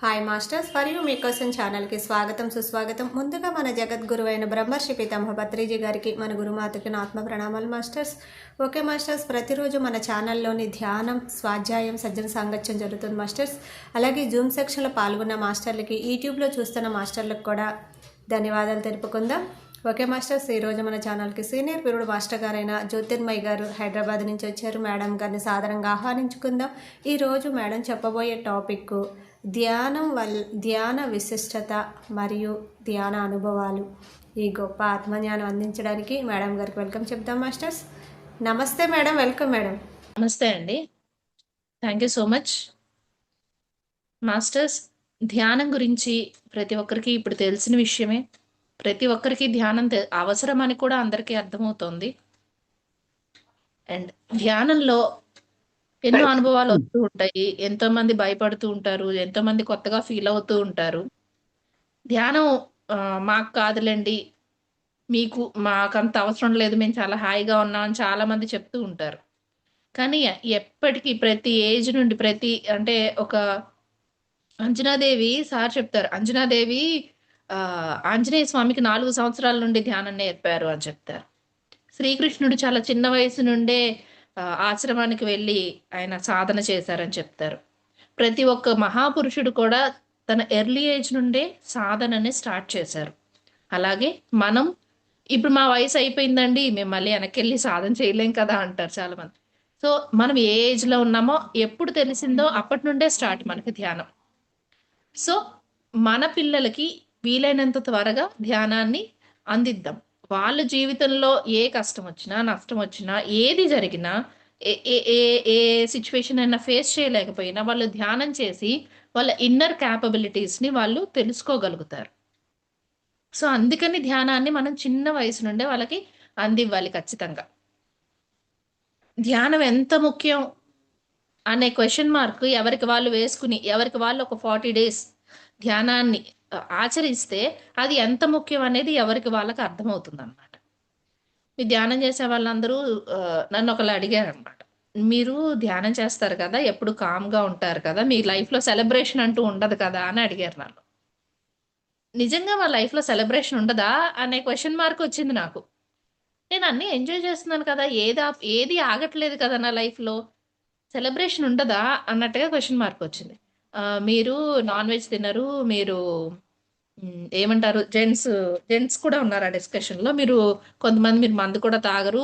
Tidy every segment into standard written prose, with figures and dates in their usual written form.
Hi masters మరియు మీకోసం ఛానల్కి స్వాగతం సుస్వాగతం. ముందుగా మన జగద్గురువైన బ్రహ్మర్షి పితామహ పత్రిజీ గారికి మన గురుమాతకి నా ఆత్మ ప్రణామాలు మాస్టర్స్. ఓకే మాస్టర్స్, ప్రతిరోజు మన ఛానల్లోని ధ్యానం, స్వాధ్యాయం, సజ్జన సాంగత్యం జరుగుతుంది మాస్టర్స్. అలాగే జూమ్ సెక్షన్లో పాల్గొన్న మాస్టర్లకి, యూట్యూబ్లో చూస్తున్న మాస్టర్లకు కూడా ధన్యవాదాలు తెలుపుకుందాం. ఓకే మాస్టర్స్, ఈరోజు మన ఛానల్కి సీనియర్ పిరుడు మాస్టర్ గారైన జ్యోతిర్మయి గారు హైదరాబాద్ నుంచి వచ్చారు. మేడం గారిని సాధారణంగా ఆహ్వానించుకుందాం. ఈరోజు మేడం చెప్పబోయే టాపిక్ ధ్యాన విశిష్టత మరియు ధ్యాన అనుభవాలు. ఈ గొప్ప ఆత్మజ్ఞానం అందించడానికి మేడం గారికి వెల్కమ్ చెప్తాం మాస్టర్స్. నమస్తే మేడం, వెల్కమ్ మేడం. నమస్తే అండి, thank you so much masters. ధ్యానం గురించి ప్రతి ఒక్కరికి ఇప్పుడు తెలిసిన విషయమే. ప్రతి ఒక్కరికి ధ్యానం అవసరం అని కూడా అందరికీ అర్థమవుతోంది. అండ్ ధ్యానంలో ఎన్నో అనుభవాలు వస్తూ ఉంటాయి. ఎంతో మంది భయపడుతూ ఉంటారు, ఎంతో మంది కొత్తగా ఫీల్ అవుతూ ఉంటారు. ధ్యానం మాకు కాదులేండి, మీకు మాకంత అవసరం లేదు, మేము చాలా హాయిగా ఉన్నాం అని చాలా మంది చెప్తూ ఉంటారు. కానీ ఎప్పటికీ ప్రతి ఏజ్ నుండి అంటే ఒక అంజనాదేవి సార్ చెప్తారు, అంజనాదేవి ఆంజనేయ స్వామికి 4 సంవత్సరాల నుండి ధ్యానం నేర్పారు అని చెప్తారు. శ్రీకృష్ణుడు చాలా చిన్న వయసు నుండే ఆశ్రమానికి వెళ్ళి ఆయన సాధన చేశారని చెప్తారు. ప్రతి ఒక్క మహాపురుషుడు కూడా తన ఎర్లీ ఏజ్ నుండే సాధనని స్టార్ట్ చేశారు. అలాగే మనం ఇప్పుడు మా వయసు అయిపోయిందండి, మేము మళ్ళీ వెనక్కి వెళ్ళి సాధన చేయలేం కదా అంటారు చాలా మంది. సో మనం ఏ ఏజ్ లో ఉన్నామో, ఎప్పుడు తెలిసిందో అప్పటి నుండే స్టార్ట్ మనకి ధ్యానం. సో మన పిల్లలకి వీలైనంత త్వరగా ధ్యానాన్ని అందిద్దాం. వాళ్ళ జీవితంలో ఏ కష్టం వచ్చినా, నష్టం వచ్చినా, ఏది జరిగినా, ఏ ఏ ఏ ఏ సిచ్యువేషన్ అయినా ఫేస్ చేయలేకపోయినా వాళ్ళు ధ్యానం చేసి వాళ్ళ ఇన్నర్ క్యాపబిలిటీస్ని వాళ్ళు తెలుసుకోగలుగుతారు. సో అందుకని ధ్యానాన్ని మనం చిన్న వయసు నుండే వాళ్ళకి అందివ్వాలి ఖచ్చితంగా. ధ్యానం ఎంత ముఖ్యం అనే క్వశ్చన్ మార్క్ ఎవరికి వాళ్ళు వేసుకుని, ఎవరికి వాళ్ళు ఒక 40 days ధ్యానాన్ని ఆచరిస్తే అది ఎంత ముఖ్యం అనేది ఎవరికి వాళ్ళకి అర్థమవుతుంది అనమాట. మీ ధ్యానం చేసే వాళ్ళందరూ నన్ను ఒకళ్ళు అడిగారు అనమాట, మీరు ధ్యానం చేస్తారు కదా, ఎప్పుడు కామ్గా ఉంటారు కదా, మీ లైఫ్లో సెలబ్రేషన్ అంటూ ఉండదు కదా అని అడిగారు నన్ను. నిజంగా మా లైఫ్లో సెలబ్రేషన్ ఉండదా అనే క్వశ్చన్ మార్క్ వచ్చింది నాకు. నేను అన్నీ ఎంజాయ్ చేస్తున్నాను కదా, ఏది ఆగట్లేదు కదా నా లైఫ్లో, సెలబ్రేషన్ ఉండదా అన్నట్టుగా క్వశ్చన్ మార్క్ వచ్చింది. మీరు నాన్ వెజ్ తినరు, మీరు ఏమంటారు, జెంట్స్ కూడా ఉన్నారు ఆ డిస్కషన్లో, కొంతమంది మీరు మందు కూడా తాగరు,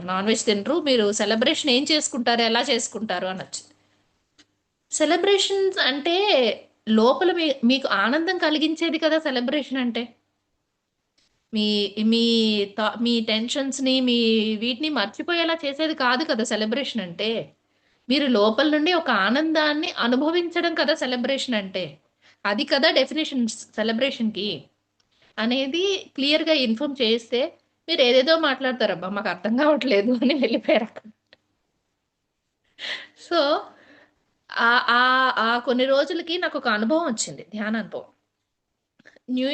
నాన్ వెజ్ తినరు, మీరు సెలబ్రేషన్ ఏం చేసుకుంటారు, ఎలా చేసుకుంటారు అని వచ్చింది. సెలబ్రేషన్స్ అంటే లోపల మీకు ఆనందం కలిగించేది కదా సెలబ్రేషన్ అంటే. మీ మీ మీ టెన్షన్స్ని, మీ వీటిని మర్చిపోయేలా చేసేది కాదు కదా సెలబ్రేషన్ అంటే. మీరు లోపల నుండి ఒక ఆనందాన్ని అనుభవించడం కదా సెలబ్రేషన్ అంటే. అది కదా డెఫినేషన్ సెలబ్రేషన్కి అనేది క్లియర్గా ఇన్ఫార్మ్ చేస్తే మీరు ఏదేదో మాట్లాడతారబ్బా మాకు అర్థం కావట్లేదు అని వెళ్ళిపోయారు అక్కడ. సో ఆ కొన్ని రోజులకి నాకు ఒక అనుభవం వచ్చింది, ధ్యాన అనుభవం. న్యూ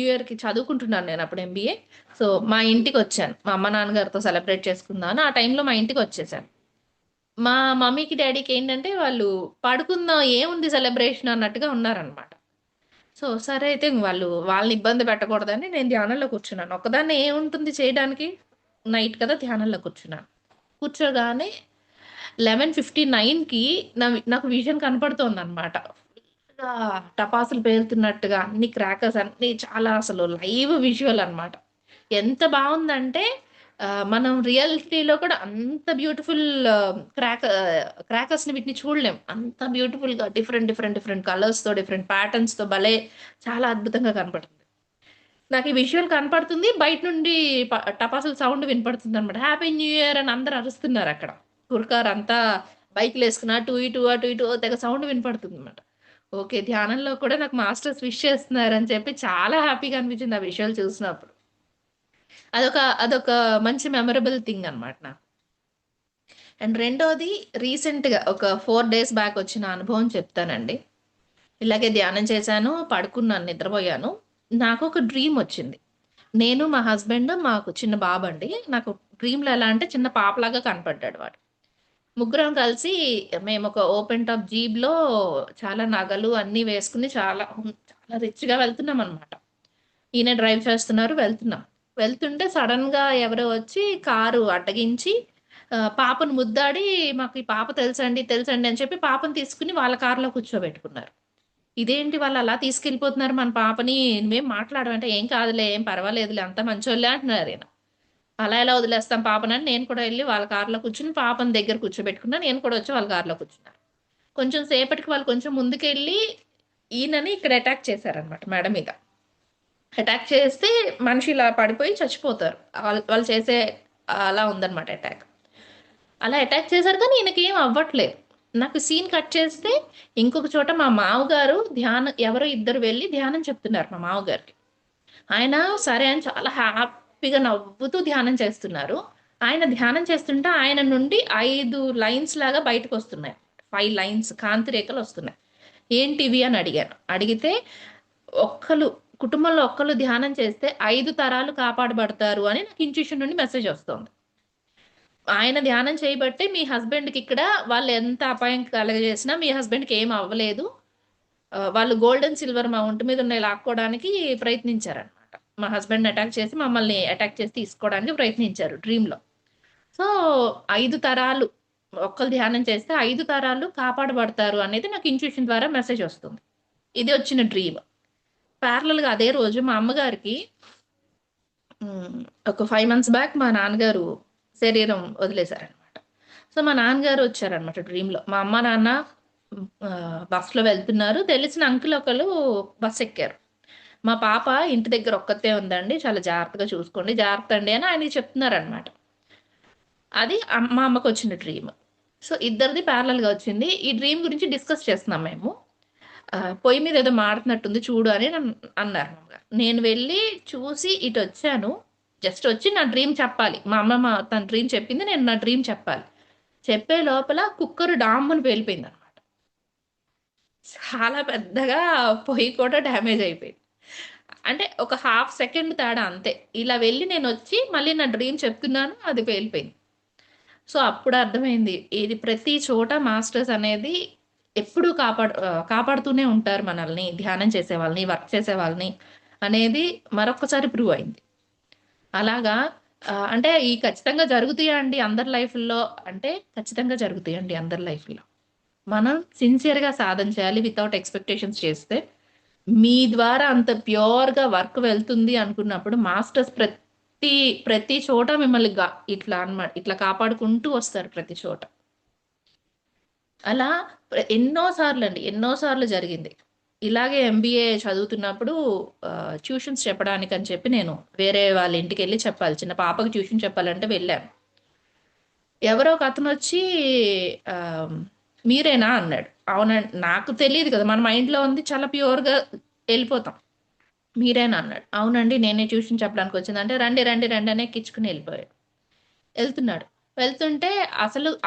ఇయర్కి చదువుకుంటున్నాను నేను అప్పుడు MBA. సో మా ఇంటికి వచ్చాను, మా అమ్మ నాన్నగారితో సెలబ్రేట్ చేసుకుందాను. ఆ టైంలో మా ఇంటికి వచ్చేసాను. మా మమ్మీకి డాడీకి ఏంటంటే వాళ్ళు పడుకుందాం, ఏముంది సెలబ్రేషన్ అన్నట్టుగా ఉన్నారనమాట. సో సరే అయితే వాళ్ళని ఇబ్బంది పెట్టకూడదని నేను ధ్యానంలో కూర్చున్నాను. ఒక్కదాన్ని ఏముంటుంది చేయడానికి, నైట్ కదా, ధ్యానంలో కూర్చున్నాను. కూర్చోగానే 11:59కి నాకు విజన్ కనపడుతోంది అనమాట. టపాసులు పేలుతున్నట్టుగా అన్ని క్రాకర్స్ అన్ని, చాలా అసలు లైవ్ విజువల్ అనమాట. ఎంత బాగుందంటే మనం రియాలిటీలో కూడా అంత బ్యూటిఫుల్ క్రాకర్స్ని వీటిని చూడలేం. అంత బ్యూటిఫుల్గా డిఫరెంట్ కలర్స్తో, డిఫరెంట్ ప్యాటర్న్స్తో భలే చాలా అద్భుతంగా కనపడుతుంది. నాకు ఈ విజువల్ కనపడుతుంది, బయట నుండి టపాసుల సౌండ్ వినపడుతుంది అనమాట. హ్యాపీ న్యూ ఇయర్ అని అందరు అరుస్తున్నారు అక్కడ. కుర్కార్ అంతా బైక్లు వేసుకున్న అటు ఇటు తెగ సౌండ్ వినపడుతుంది అనమాట. ఓకే, ధ్యానంలో కూడా నాకు మాస్టర్స్ విష్ చేస్తున్నారు అని చెప్పి చాలా హ్యాపీగా అనిపించింది ఆ విజువల్ చూసినప్పుడు. అదొక మంచి మెమరబుల్ థింగ్ అనమాట నాకు. అండ్ రెండోది, రీసెంట్గా ఒక 4 days బ్యాక్ వచ్చిన అనుభవం చెప్తానండి. ఇలాగే ధ్యానం చేశాను, పడుకున్నాను, నిద్రపోయాను. నాకు ఒక డ్రీమ్ వచ్చింది. నేను, మా హస్బెండ్, మాకు చిన్న బాబు అండి. నాకు డ్రీమ్లో ఎలా అంటే చిన్న పాపలాగా కనపడ్డాడు వాడు. ముగ్గురం కలిసి మేము ఒక ఓపెన్ టాప్ జీప్‌లో చాలా నగలు అన్నీ వేసుకొని చాలా రిచ్‌గా వెళ్తున్నామనమాట. ఈయన డ్రైవ్ చేస్తున్నారు, వెళ్తున్నాం. వెళ్తుంటే సడెన్‌గా ఎవరో వచ్చి కారు అడ్డగించి పాపను ముద్దాడి, "మాకు ఈ పాప తెలుసండి, తెలుసండి" అని చెప్పి పాపను తీసుకొని వాళ్ళ కారులో కూర్చోబెట్టుకున్నారు. ఇదేంటి వాళ్ళు అలా తీసుకెళ్ళిపోతున్నారు మన పాపని, నువ్వేం మాట్లాడవంటే, "ఏం కాదులే, ఏం పర్వాలేదులే, అంతా మంచోళ్ళే" అంటున్నారీయన. అలా ఎలా వదిలేస్తాం పాపనని నేను కూడా ఎళ్లి వాళ్ళ కార్‌లో కూర్చొని పాపని దగ్గర కూర్చోబెట్టుకున్నా. నేను కూడా వచ్చి వాళ్ళ కార్‌లో కూర్చున్నాను. కొంచెం సేపటికి వాళ్ళు కొంచెం ముందుకెళ్ళి ఈయనని ఇక్కడ అటాక్ చేశారనమాట మెడ మీద. అటాక్ చేస్తే మనిషి ఇలా పడిపోయి చచ్చిపోతారు. వాళ్ళు చేసే అలా ఉందనమాట అటాక్. అలా అటాక్ చేశారు కానీ ఈయనకేం అవ్వట్లేదు. నాకు సీన్ కట్ చేస్తే ఇంకొక చోట మా మావగారు ఎవరో ఇద్దరు వెళ్లి ధ్యానం చెప్తున్నారు మా మావగారికి. ఆయన సరే అని చాలా హ్యాపీగా నవ్వుతూ ధ్యానం చేస్తున్నారు. ఆయన ధ్యానం చేస్తుంటే ఆయన నుండి 5 లైన్స్ లాగా బయటకొస్తున్నాయి. 5 లైన్స్ కాంతి రేఖలొస్తున్నాయి. ఏంటివి అని అడిగాను. అడిగితే ఒక్కళ్ళు కుటుంబంలో ఒక్కళ్ళు ధ్యానం చేస్తే 5 తరాలు కాపాడబడతారు అని నాకు ఇన్‌ట్యూషన్ నుండి మెసేజొస్తోంది. ఆయన ధ్యానం చేయబట్టే మీ హస్బెండ్‌కిక్కడ వాళ్ళు ఎంత అపాయం కలగజేసినా మీ హస్బెండ్‌కి ఏమి అవ్వలేదు. వాళ్ళు గోల్డ్ అండ్ సిల్వర్ మా ఒంటి మీద ఉన్నయి లాక్కోవడానికి ప్రయత్నించారనమాట. మా హస్బెండ్‌ని అటాక్ చేసి మమ్మల్ని అటాక్ చేసి తీసుకోవడానికి ప్రయత్నించారు డ్రీమ్‌లో. సో, 5 తరాలు ఒక్కళ్ళు ధ్యానం చేస్తే 5 తరాలు కాపాడబడతారు అనేది నాకు ఇన్‌ట్యూషన్ ద్వారా మెసేజొస్తుంది. ఇది వచ్చిన డ్రీమ్. ప్యారలల్‌గా అదే రోజు మా అమ్మగారికి ఒక 5 మంత్స్ బ్యాక్ మా నాన్నగారు శరీరం వదిలేసారనమాట. సో, మా నాన్నగారు వచ్చారనమాట డ్రీమ్‌లో. మా అమ్మ, నాన్న బస్‌లో వెళ్తున్నారు. తెలిసిన అంకుల్ ఒకళ్ళు బస్సెక్కారు. మా పాప ఇంటి దగ్గర ఒక్కతే ఉందండి. చాలా జాగ్రత్తగా చూసుకోండి. జాగ్రత్త అండి అని ఆయనకి చెప్తున్నారనమాట. అది మా అమ్మకొచ్చిన డ్రీమ్. సో, ఇద్దరిది ప్యారలల్‌గా వచ్చింది. ఈ డ్రీమ్ గురించి డిస్కస్ చేస్తున్నాం మేము. పొయ్యి మీద ఏదో మాడుతున్నట్టుంది చూడు అని అన్నారు మా అమ్మగారు. నేను వెళ్ళి చూసి ఇటొచ్చాను. జస్ట్ వచ్చి నా డ్రీమ్ చెప్పాలి. మా అమ్మమ్మ తన డ్రీమ్ చెప్పింది. నేను నా డ్రీమ్ చెప్పాలి. చెప్పే లోపల కుక్కర్ డామ్మని పేలిపోయిందనమాట. చాలా పెద్దగా పొయ్యి కూడా డ్యామేజ్ అయిపోయింది. అంటే ఒక హాఫ్ సెకండ్ తేడా అంతే. ఇలా వెళ్ళి నేనొచ్చి మళ్ళీ నా డ్రీమ్ చెప్తున్నాను. అది పేలిపోయింది. సో, అప్పుడు అర్థమైంది. ఇది ప్రతి చోట మాస్టర్స్ అనేది ఎప్పుడూ కాపాడుతూనే ఉంటారు మనల్ని. ధ్యానం చేసే వాళ్ళని, వర్క్ చేసే వాళ్ళని అనేది మరొక్కసారి ప్రూవ్ అయింది. అలాగా అంటే ఖచ్చితంగా జరుగుతాయా అండి అందరి లైఫ్‌ల్లో అంటే ఖచ్చితంగా జరుగుతాయండి అందరి లైఫ్‌లో. మనం సిన్సియర్‌గా సాధన చేయాలి వితౌట్ ఎక్స్‌పెక్టేషన్స్ చేస్తే, మీ ద్వారా అంత ప్యూర్‌గా వర్క్ వెళ్తుంది అనుకున్నప్పుడు మాస్టర్స్ ప్రతి చోట మిమ్మల్ని ఇట్లా అన్నమాట. ఇట్లా కాపాడుకుంటూ వస్తారు ప్రతి చోట. అలా ఎన్నో సార్లు జరిగింది. ఇలాగే ఎంబీఏ చదువుతున్నప్పుడు ట్యూషన్స్ చెప్పడానికని చెప్పి నేను వేరే వాళ్ళ ఇంటికెళ్ళి చెప్పాలి. చిన్న పాపకి ట్యూషన్ చెప్పాలంటే వెళ్ళాను. ఎవరో ఒకతనొచ్చి మీరేనా అన్నాడు. అవునండి. నాకు తెలీదు కదా! మన మైండ్‌లో ఉంది చాలా ప్యూర్‌గా ఎళ్ళిపోతాం. మీరేనా అన్నాడు. అవునండి. నేనే ట్యూషన్ చెప్పడానికొచ్చింది. అంటే రండి, రండి, రండి అని ఎక్కించుకొని ఎళ్ళిపోయాడు. ఎళ్తున్నాడు. వెళ్తుంటే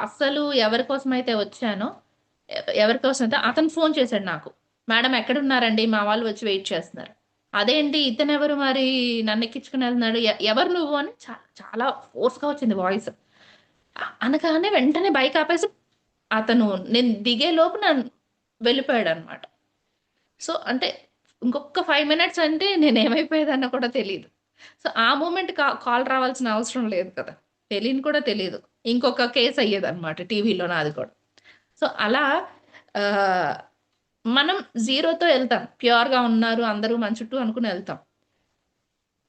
అస్సలు ఎవరి కోసమైతే వచ్చానో, ఎవరి కోసమైతే అతను ఫోను చేసాడు నాకు. మేడం ఎక్కడున్నారండి? మా వాళ్ళు వచ్చి వెయిట్ చేస్తున్నారు. అదేంటి ఇతనెవరు మరి నన్నెక్కించుకొని ఎళ్తున్నాడు. ఎవరు నువ్వు అని చాలా ఫోర్స్‌గా వచ్చింది వాయిస్. అనగానే వెంటనే బైక్ ఆపేసి అతను నేను దిగే లోపు వెళ్ళిపోయాడనమాట. సో, అంటే ఇంకొక 5 మినిట్స్ అంటే నేనేమైపోయేదాన్నో కూడా తెలీదు. సో, ఆ మూమెంట్ కాల్ రావాల్సిన అవసరం లేదు కదా! తెలియని కూడా తెలీదు. ఇంకొక కేస్ అయ్యేదనమాట టీవీలో నాది కూడా. సో, అలా ఆహ్, మనం జీరోతో ఎళ్తాం. ప్యూర్‌గా ఉన్నారు అందరూ మన చుట్టూ అనుకుని ఎళ్తాం.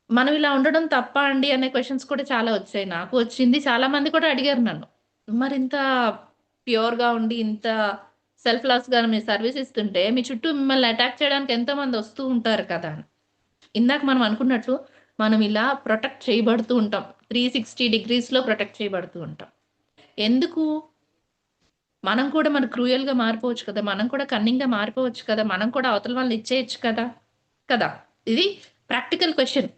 మనం ఇలా ఉండడం తప్పా అండి అనే క్వెషన్స్ కూడా చాలా వచ్చాయి. నాకు వచ్చింది. చాలా మంది కూడా అడిగారు నన్ను. మరింత ప్యూర్‌గా ఉండి, ఇంత సెల్ఫ్‌లెస్‌గా మీరు సర్వీస్ ఇస్తుంటే, మీ చుట్టూ మిమ్మల్ని అటాక్ చేయడానికి ఎంతోమంది వస్తూ ఉంటారు కదా! అని. ఇందాక మనం అనుకున్నట్లు, మనం ఇలా ప్రొటెక్ట్ చేయబడుతూ ఉంటాం. 360 డిగ్రీస్‌లో ప్రొటెక్ట్ చేయబడుతూ ఉంటాం. ఎందుకు? మనం కూడా క్రూయల్‌గా మారిపోవచ్చు కదా! మనం కూడా కన్నింగ్‌గా మారిపోవచ్చు కదా! మనం కూడా అవతల వాళ్ళని ఇచ్చేయొచ్చు కదా! కదా! ఇది ప్రాక్టికల్ క్వెషన్.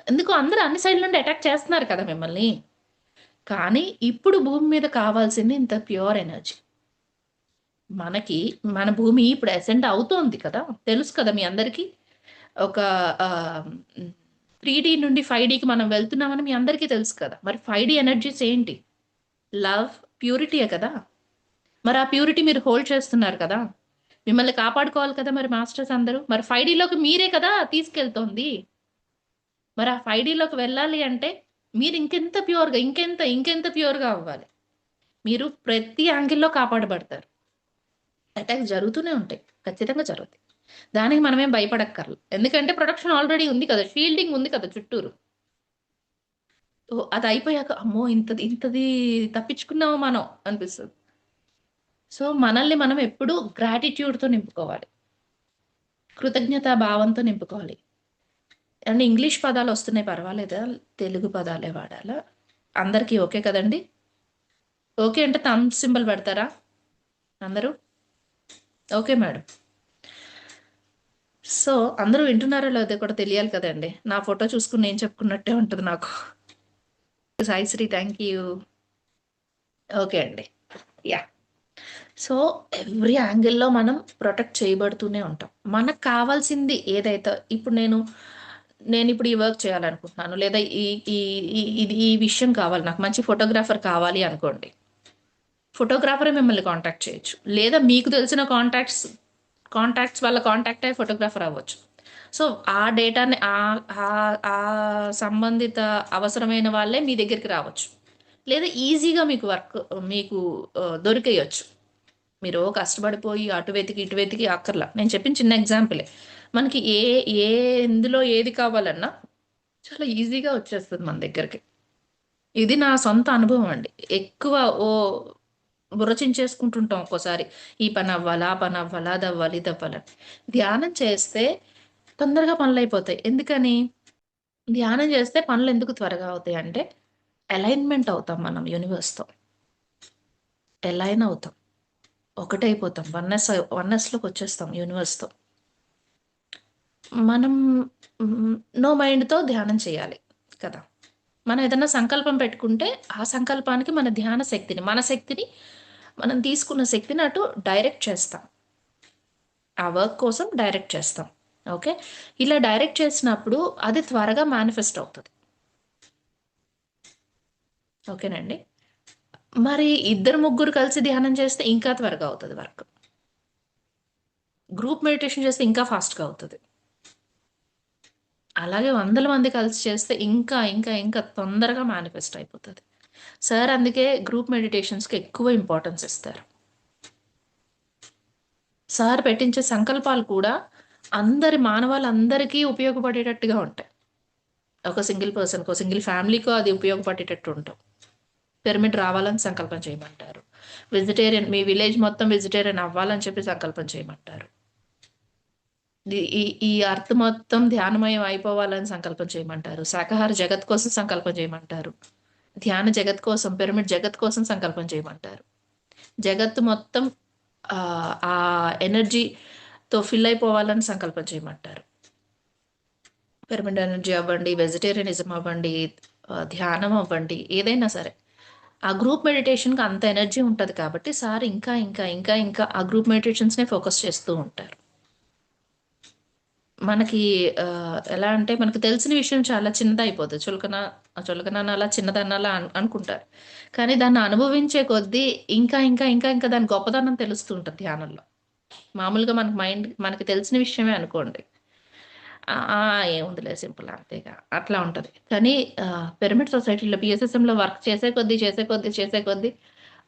ఎందుకు అందరూ అన్ని సైడ్‌ల నుండి అటాక్ చేస్తున్నారు కదా మిమ్మల్ని. కానీ ఇప్పుడు భూమి మీద కావాల్సింది ఇంత ప్యూర్ ఎనర్జీ. మనకి మన భూమి ఇప్పుడు అసెండ్ అవుతోంది కదా! తెలుసు కదా మీ అందరికీ. ఒక ఆహ్, హ్మ్. 3డీ నుండి 5డీకి మనం వెళ్తున్నామని మీ అందరికీ తెలుసు కదా! మరి 5డీ ఎనర్జీస్ ఏంటి? లవ్, ప్యూరిటీయే కదా! మరి ఆ ప్యూరిటీ మీరు హోల్డ్ చేస్తున్నారు కదా, మిమ్మల్ని కాపాడుకోవాలి కదా మరి మాస్టర్స్ అందరూ. మరి 5Dలోకి మీరే కదా తీసుకెళ్తోంది. మరి ఆ 5Dలోకి వెళ్ళాలి అంటే మీరు ఇంకెంత ప్యూర్గా, ఇంకెంత ప్యూర్గా అవ్వాలి. మీరు ప్రతి యాంగిల్లో కాపాడబడతారు. అటాక్స్ జరుగుతూనే ఉంటాయి, ఖచ్చితంగా జరుగుతాయి. దానికి మనమేం భయపడక్కర్లేదు, ఎందుకంటే ప్రొటెక్షన్ ఆల్రెడీ ఉంది కదా, షీల్డింగ్ ఉంది కదా చుట్టూరు. అది అయిపోయాక అమ్మో ఇంతది ఇంతది తప్పించుకున్నామో మనం అనిపిస్తుంది. సో మనల్ని మనం ఎప్పుడూ గ్రాటిట్యూడ్తో నింపుకోవాలి, కృతజ్ఞతా భావంతో నింపుకోవాలి. అండ్ ఇంగ్లీష్ పదాలు వస్తున్నాయి, పర్వాలేదా? తెలుగు పదాలే వాడాలా? అందరికీ ఓకే కదండి? ఓకే అంటే థమ్ సింబల్ పెడతారా అందరూ? Okay madam. సో అందరూ వింటున్నారో లేదో కూడా తెలియాలి కదండి. నా ఫోటో చూసుకుని నేను చెప్పుకున్నట్టే ఉంటుంది నాకు. Sai Sri, thank you. Okay అండి, యా. సో ఎవ్రీ యాంగిల్లో మనం ప్రొటెక్ట్ చేయబడుతూనే ఉంటాం. మనకు కావాల్సింది ఏదైతే, ఇప్పుడు నేను ఇప్పుడు ఈ వర్క్ చేయాలనుకుంటున్నాను, లేదా ఈ ఈ ఈ విషయం కావాలి, నాకు మంచి ఫోటోగ్రాఫర్ కావాలి అనుకోండి. ఫోటోగ్రాఫరే మిమ్మల్ని కాంటాక్ట్ చేయొచ్చు, లేదా మీకు తెలిసిన కాంటాక్ట్స్ వల్ల కాంటాక్ట్ అయ్యి ఫోటోగ్రాఫర్ అవ్వచ్చు. సో ఆ డేటాని ఆ సంబంధిత అవసరమైన వాళ్ళే మీ దగ్గరికి రావచ్చు, లేదా ఈజీగా మీకు వర్క్ మీకు దొరికేయచ్చు. మీరు కష్టపడిపోయి అటు వెతికి ఇటు వెతికి అక్కర్లా. నేను చెప్పిన చిన్న ఎగ్జాంపులే, మనకి ఎందులో ఏది కావాలన్నా చాలా ఈజీగా వచ్చేస్తుంది మన దగ్గరికి. ఇది నా సొంత అనుభవం అండి. ఎక్కువ బుర్రచించేసుకుంటుంటాం ఒక్కోసారి, ఈ పని అవ్వాలా, ఆ పని అవ్వాలా, అది అవ్వాలి, ఇది అవ్వాలని. ధ్యానం చేస్తే తొందరగా పనులు అయిపోతాయి. ఎందుకని? ధ్యానం చేస్తే పనులు ఎందుకు త్వరగా అవుతాయి అంటే, అలైన్మెంట్ అవుతాం మనం యూనివర్స్తో, అలైన్ అవుతాం, ఒకటైపోతాం, వన్నెస్లోకి వచ్చేస్తాం యూనివర్స్తో. మనం నో మైండ్తో ధ్యానం చేయాలి కదా. మనం ఏదైనా సంకల్పం పెట్టుకుంటే ఆ సంకల్పానికి మన ధ్యాన శక్తిని, మన శక్తిని, మనం తీసుకున్న శక్తిని అటు డైరెక్ట్ చేస్తాం, ఆ వర్క్ కోసం డైరెక్ట్ చేస్తాం. ఓకే, ఇలా డైరెక్ట్ చేసినప్పుడు అది త్వరగా మేనిఫెస్ట్ అవుతుంది. ఓకేనండి. మరి ఇద్దరు ముగ్గురు కలిసి ధ్యానం చేస్తే ఇంకా త్వరగా అవుతుంది వర్క్. గ్రూప్ మెడిటేషన్ చేస్తే ఇంకా ఫాస్ట్గా అవుతుంది. అలాగే వందల మంది కలిసి చేస్తే ఇంకా ఇంకా ఇంకా తొందరగా మేనిఫెస్ట్ అయిపోతుంది. సార్ అందుకే గ్రూప్ మెడిటేషన్స్కి ఎక్కువ ఇంపార్టెన్స్ ఇస్తారు. సార్ పెట్టించే సంకల్పాలు కూడా మానవాళ్ళందరికీ ఉపయోగపడేటట్టుగా ఉంటాయి. ఒక సింగిల్ పర్సన్కో, సింగిల్ ఫ్యామిలీకో అది ఉపయోగపడేటట్టు ఉంటాం. పిరమిడ్ రావాలని సంకల్పం చేయమంటారు. మీ విలేజ్ మొత్తం వెజిటేరియన్ అవ్వాలని చెప్పి సంకల్పం చేయమంటారు. ఈ అర్త్ మొత్తం ధ్యానమయం అయిపోవాలని సంకల్పం చేయమంటారు. శాకాహార జగత్ కోసం సంకల్పం చేయమంటారు. ధ్యాన జగత్ కోసం, పిరమిడ్ జగత్ కోసం సంకల్పం చేయమంటారు. జగత్తు మొత్తం ఆ ఎనర్జీతో ఫిల్ అయిపోవాలని సంకల్పం చేయమంటారు. పిరమిడ్ ఎనర్జీ అవ్వండి, వెజిటేరియనిజం అవ్వండి, ధ్యానం అవ్వండి, ఏదైనా సరే ఆ గ్రూప్ మెడిటేషన్కి అంత ఎనర్జీ ఉంటుంది కాబట్టి సార్ ఇంకా ఇంకా ఇంకా ఇంకా ఆ గ్రూప్ మెడిటేషన్స్నే ఫోకస్ చేస్తూ ఉంటారు. మనకి ఎలా అంటే మనకు తెలిసిన విషయం చాలా చిన్నదైపోతుంది, చులకన అలా చిన్నదనాలా అనుకుంటారు. కానీ దాన్ని అనుభవించే కొద్దీ ఇంకా ఇంకా ఇంకా ఇంకా దాని గొప్పదనం తెలుస్తూ ఉంటుంది ధ్యానంలో. మామూలుగా మనకి తెలిసిన విషయమే అనుకోండి, ఏముందిలే సింపుల్ అంతేగా అట్లా ఉంటుంది. కానీ పిరమిడ్ సొసైటీలో పిఎస్ఎస్ఎంలో వర్క్ చేసే కొద్దీ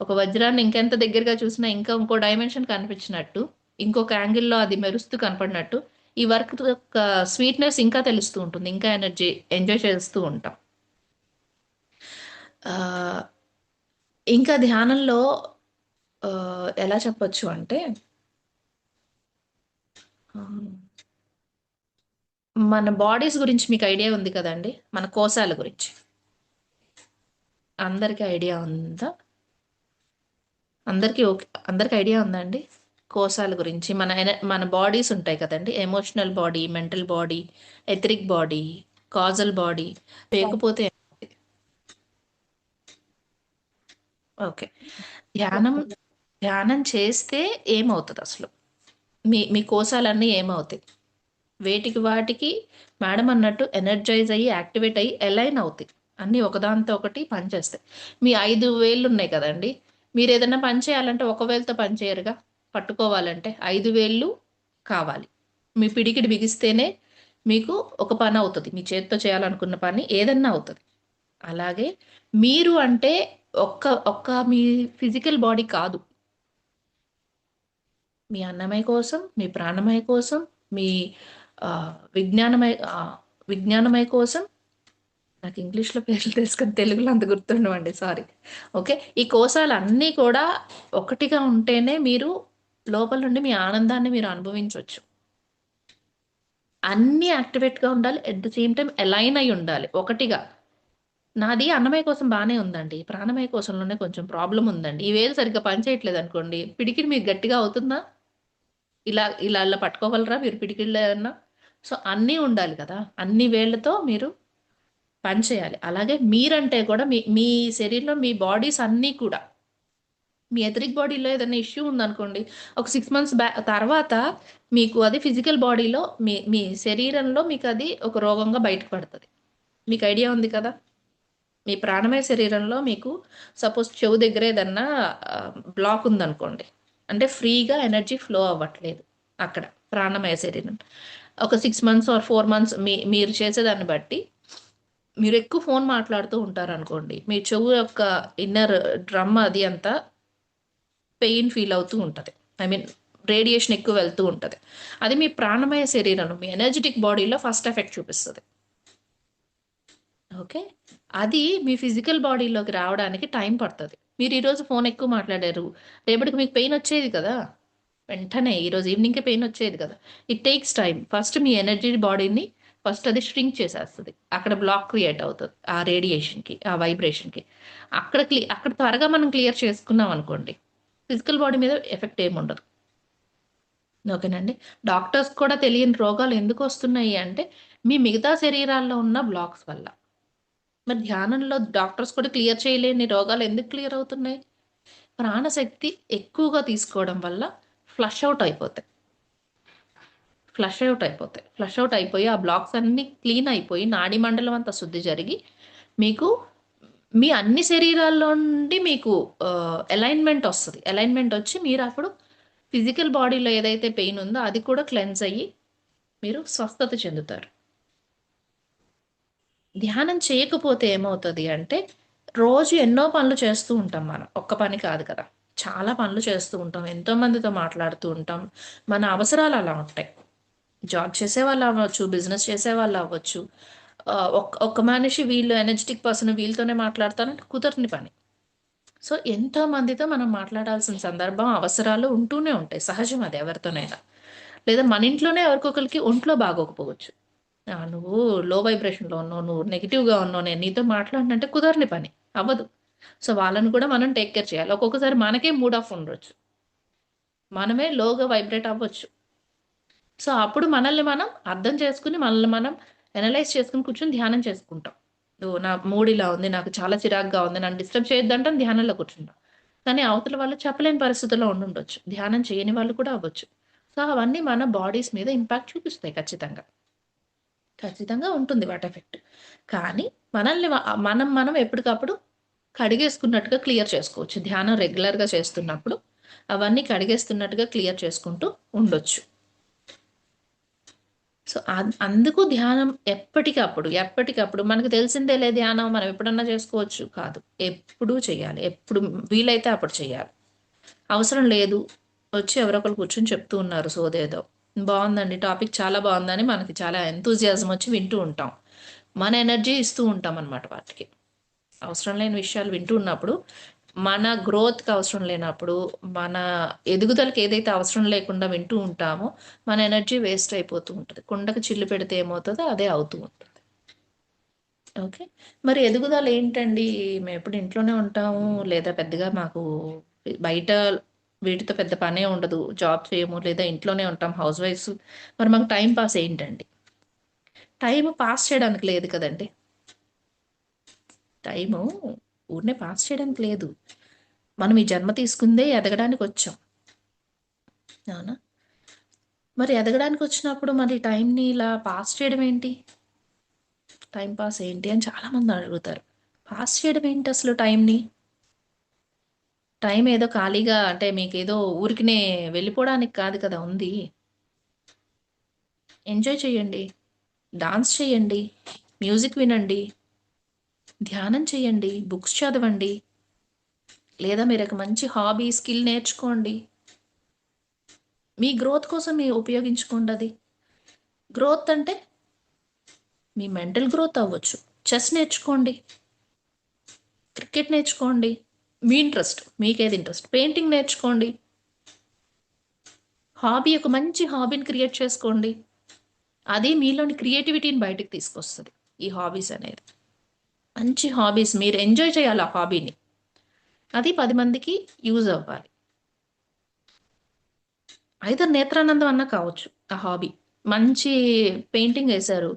ఒక వజ్రాన్ని ఇంకెంత దగ్గరగా చూసినా ఇంకా ఇంకో డైమెన్షన్ కనిపించినట్టు, ఇంకొక యాంగిల్లో అది మెరుస్తూ కనపడినట్టు ఈ వర్క్ యొక్క స్వీట్నెస్ ఇంకా తెలుస్తూ ఉంటుంది, ఇంకా ఎనర్జీ ఎంజాయ్ చేస్తూ ఉంటాం. ఇంకా ధ్యానంలో ఎలా చెప్పొచ్చు అంటే, మన బాడీస్ గురించి మీకు ఐడియా ఉంది కదండి, మన కోశాల గురించి అందరికీ ఐడియా ఉందా? అందరికీ ఐడియా ఉందా అండి కోశాల గురించి? మన బాడీస్ ఉంటాయి కదండి, emotional body, mental body, etheric body, causal body. లేకపోతే ఓకే, ధ్యానం చేస్తే ఏమవుతుంది అసలు? మీ కోశాలన్నీ ఏమవుతాయి? వాటికి మేడం అన్నట్టు ఎనర్జైజ్ అయ్యి, యాక్టివేట్ అయ్యి, అలైన్ అవుతాయి. అన్నీ ఒకదాంతో ఒకటి పనిచేస్తాయి. మీ 5 వేళ్ళు ఉన్నాయి కదండి, మీరు ఏదైనా పని చేయాలంటే ఒక వేలుతో పని చేయరుగా. పట్టుకోవాలంటే 5 వేళ్ళు కావాలి. మీ పిడికిడి బిగిస్తేనే మీకు ఒక పని అవుతది. మీ చేత్తో చేయాలనుకున్న పని ఏదన్నా అవుతది. అలాగే మీరు అంటే ఒక్క ఒక్క మీ ఫిజికల్ బాడీ కాదు. మీ అన్నమయ కోసం, మీ ప్రాణమయ కోసం, మీ విజ్ఞానమయ కోసం. నాకు ఇంగ్లీష్‌లో పేర్లు తెలుసు కానీ తెలుగులో అంత గుర్తుండవండి. సారీ. ఓకే. ఈ కోశాలన్నీ కూడా ఒకటిగా ఉంటేనే మీరు లోపల నుండి మీ ఆనందాన్ని మీరు అనుభవించొచ్చు. అన్నీ యాక్టివేట్‌గా ఉండాలి. At the same time align అయ్యి ఉండాలి ఒకటిగా. నాది అన్నమయ కోసం బానే ఉందండి. ప్రాణమయ కోశంలోనే కొంచెం ప్రాబ్లమ్ ఉందండి. ఈ వేలు సరిగ్గా పని చేయట్లేదనుకోండి, పిడికిడి మీకు గట్టిగా అవుతుందా? ఇలా పట్టుకోగలరా మీరు పిడికిడిలో ఏమన్నా? సో, అన్నీ ఉండాలి కదా! అన్ని వేళ్ళతో మీరు పని చేయాలి. అలాగే మీరంటే కూడా మీ మీ శరీరంలో మీ బాడీస్ అన్నీ కూడా మీ ఎథరిక్ బాడీలో ఏదైనా ఇష్యూ ఉందనుకోండి, ఒక 6 మంత్స్ తర్వాత మీకు అది ఫిజికల్ బాడీలో మీ మీ శరీరంలో మీకది ఒక రోగంగా బయటకు పడతది. మీకు ఐడియా ఉంది కదా! మీ ప్రాణమయ శరీరంలో మీకు సపోజ్ చెవు దగ్గర ఏదన్నా బ్లాక్ ఉందనుకోండి. అంటే ఫ్రీగా ఎనర్జీ ఫ్లో అవ్వట్లేదు అక్కడ ప్రాణమయ శరీరం. ఒక 6 మంత్స్ ఆర్ 4 మంత్స్ మీరు చేసేదాన్ని బట్టి మీరెక్కువ ఫోను మాట్లాడుతూ ఉంటారనుకోండి. మీ చెవు యొక్క ఇన్నర్ డ్రమ్ అది అంతా పెయిన్ ఫీల్ అవుతూ ఉంటది. ఐ మీన్ రేడియేషన్ ఎక్కువ వెళ్తూ ఉంటది. అది మీ ప్రాణమయ శరీరంలో మీ ఎనర్జిటిక్ బాడీలో ఫస్ట్ ఎఫెక్ట్ చూపిస్తది. ఓకే. అది మీ ఫిజికల్ బాడీలోకి రావడానికి టైం పడతది. మీరు ఈరోజు ఫోను ఎక్కువ మాట్లాడారు. రేపటికి మీకు పెయిన్ వచ్చేది కదా! వెంటనే ఈరోజు ఈవినింగ్‌కే పెయిన్ వచ్చేది కదా! It takes time. First me energy బాడీని ఫస్ట్ అది ష్రింక్ చేసేస్తది. అక్కడ బ్లాక్ క్రియేట్ అవుతది. ఆ రేడియేషన్‌కి, ఆ వైబ్రేషన్‌కి. అక్కడ త్వరగా మనం క్లియర్ చేసుకున్నాం అనుకోండి. ఫిజికల్ బాడీ మీద ఎఫెక్ట్ ఏముండదు. ఓకేనండి. డాక్టర్స్ కూడా తెలియని రోగాలు ఎందుకొస్తున్నాయి అంటే, మీ మిగతా శరీరాల్లో ఉన్న బ్లాక్స్ వల్ల. మరి ధ్యానంలో డాక్టర్స్ కూడా క్లియర్ చేయలేని రోగాలు ఎందుకు క్లియర్ అవుతున్నాయి? ప్రాణశక్తి ఎక్కువగా తీసుకోవడం వల్ల ఫ్లష్ ఔట్ అయిపోతాయి. ఫ్లష్ ఔట్ అయిపోయి ఆ బ్లాక్స్ అన్నీ క్లీన్ అయిపోయి నాడీ మండలం అంతా శుద్ధి జరిగి మీకు మీ అన్ని శరీరాల్లో నుండి మీకు అలైన్‌మెంట్ ఒస్తది. అలైన్‌మెంట్ ఒచ్చి మీరప్పుడు ఫిజికల్ బాడీలో ఏదైతే పెయిన్ ఉందో అది కూడా క్లెన్స్ అయ్యి మీరు స్వస్థత చెందుతారు. ధ్యానం చేయకపోతే ఏమవుతది అంటే, రోజు ఎన్నో పనులు చేస్తూ ఉంటాం మనం. ఒక్క పని కాదు కదా! చాలా పనులు చేస్తూ ఉంటాం. ఎంతో మందితో మాట్లాడుతూ ఉంటాం. మన అవసరాలు అలా ఉంటాయి. జాబ్ చేసేవాళ్ళు అవ్వచ్చు, బిజినెస్ చేసేవాళ్ళు అవ్వచ్చు. ఒక్క మనిషి వీళ్ళు ఎనర్జిటిక్ పర్సన్ వీళ్ళతోనే మాట్లాడతానంటే కుదరని పని. సో, ఎంతో మందితో మనం మాట్లాడాల్సిన సందర్భం, అవసరాలు ఉంటూనే ఉంటాయి. సహజం అది ఎవరితోనైనా. లేదా మన ఇంట్లోనే ఎవరికొకళ్ళకి ఒంట్లో బాగోకపోవచ్చు. నువ్వు లో వైబ్రేషన్‌లో ఉన్నావు. నువ్వు నెగెటివ్‌గా ఉన్నావు. నేను నీతో మాట్లాడనంటే కుదరని పని. అవ్వదు. సో, వాళ్ళని కూడా మనం టేక్ కేర్ చేయాలి. ఒక్కొక్కసారి మనకే మూడ్ ఆఫ్ ఉండొచ్చు. మనమే లోగా వైబ్రేట్ అవ్వచ్చు. సో, అప్పుడు మనల్ని మనం అర్థం చేసుకొని, మనల్ని మనం అనలైజ్ చేసుకొని కూర్చొని ధ్యానం చేసుకుంటాం. నా మూడ్ ఇలా ఉంది. నాకు చాలా చిరాకుగా ఉంది. నన్ను డిస్టర్బ్ చేయొద్దంటాం ధ్యానంలో కూర్చుంటాం. కానీ అవతల వాళ్ళు చెప్పలేని పరిస్థితుల్లో ఉండుండొచ్చు. ధ్యానం చేయని వాళ్ళు కూడా అవ్వచ్చు. సో, అవన్నీ మన బాడీస్ మీద ఇంపాక్ట్ చూపిస్తాయి ఖచ్చితంగా. ఖచ్చితంగా ఉంటుంది వాటి ఎఫెక్ట్. కానీ మనల్ని మనం ఎప్పటికప్పుడు కడిగేసుకున్నట్టుగా క్లియర్ చేసుకోవచ్చు. ధ్యానం రెగ్యులర్‌గా చేస్తున్నప్పుడు అవన్నీ కడిగేస్తున్నట్టుగా క్లియర్ చేసుకుంటూ ఉండొచ్చు. సో, అందుకు ధ్యానం ఎప్పటికప్పుడు మనకు తెలిసిందేలే ధ్యానం మనం ఎప్పుడన్నా చేసుకోవచ్చు కాదు. ఎప్పుడూ చేయాలి. ఎప్పుడు వీలైతే అప్పుడు చేయాలి. అవసరం లేదు. వచ్చి ఎవరో ఒకళ్ళు కూర్చొని చెప్తూ ఉన్నారు సోదేదో. బావుందండి. టాపిక్ చాలా బావుందని మనకి చాలా ఎంతూజియాజం వచ్చి వింటూ ఉంటాం. మన ఎనర్జీ ఇస్తూ ఉంటామనమాట వాటికి. అవసరం లేని విషయాలు వింటూ ఉన్నప్పుడు, మన గ్రోత్‌కి అవసరం లేనప్పుడు, మన ఎదుగుదలకి ఏదైతే అవసరం లేకుండా వింటూ ఉంటామో, మన ఎనర్జీ వేస్ట్ అయిపోతూ ఉంటది. కుండకు చిల్లు పెడితే ఏమవుతదో అదే అవుతూ ఉంటుంది. ఓకే. మరి ఎదుగుదల ఏంటండి? మేమెప్పుడు ఇంట్లోనే ఉంటాము. లేదా పెద్దగా మాకు బయట వీటితో పెద్ద పనే ఉండదు. జాబ్ చేయము. లేదా ఇంట్లోనే ఉంటాం హౌస్ వైఫ్స్. మరి మాకు టైమ్ పాస్ ఏంటండి? టైమ్ పాస్ చేయడానికి లేదు కదండీ! టైము ఊరినే పాస్ చేయడానికి లేదు. మనం ఈ జన్మ తీసుకుందే ఎదగడానికొచ్చాం. అవునా? మరి ఎదగడానికొచ్చినప్పుడు మరి టైంని ఇలా పాస్ చేయడం ఏంటి? టైమ్ పాస్ ఏంటి అని చాలామంది అడుగుతారు. పాస్ చేయడం ఏంటి అసలు టైంని? టైం ఏదో ఖాళీగా అంటే మీకేదో ఊరికినే వెళ్ళిపోవడానికి కాదు కదా ఉంది. ఎంజాయ్ చేయండి, డాన్స్ చేయండి, మ్యూజిక్ వినండి, ధ్యానం చేయండి, బుక్స్ చదవండి, లేదా మీరు ఒక మంచి హాబీ, స్కిల్ నేర్చుకోండి. మీ గ్రోత్ కోసం మీరు ఉపయోగించుకోండి అది. గ్రోత్ అంటే మీ మెంటల్ గ్రోత్ అవ్వచ్చు. చెస్ నేర్చుకోండి, క్రికెట్ నేర్చుకోండి, మీ ఇంట్రెస్ట్, మీకేది ఇంట్రెస్ట్, పెయింటింగ్ నేర్చుకోండి. హాబీ, ఒక మంచి హాబీని క్రియేట్ చేసుకోండి. అది మీలోని క్రియేటివిటీని బయటకు తీసుకొస్తుంది ఈ హాబీస్ అనేది. మంచి హాబీస్ మీరు ఎంజాయ్ చేయాలి ఆ హాబీని. అది 10 మందికి యూజ్ అవ్వాలి. అయితే నేత్రానందం అన్నా కావచ్చు ఆ హాబీ. మంచి పెయింటింగ్ వేశారు,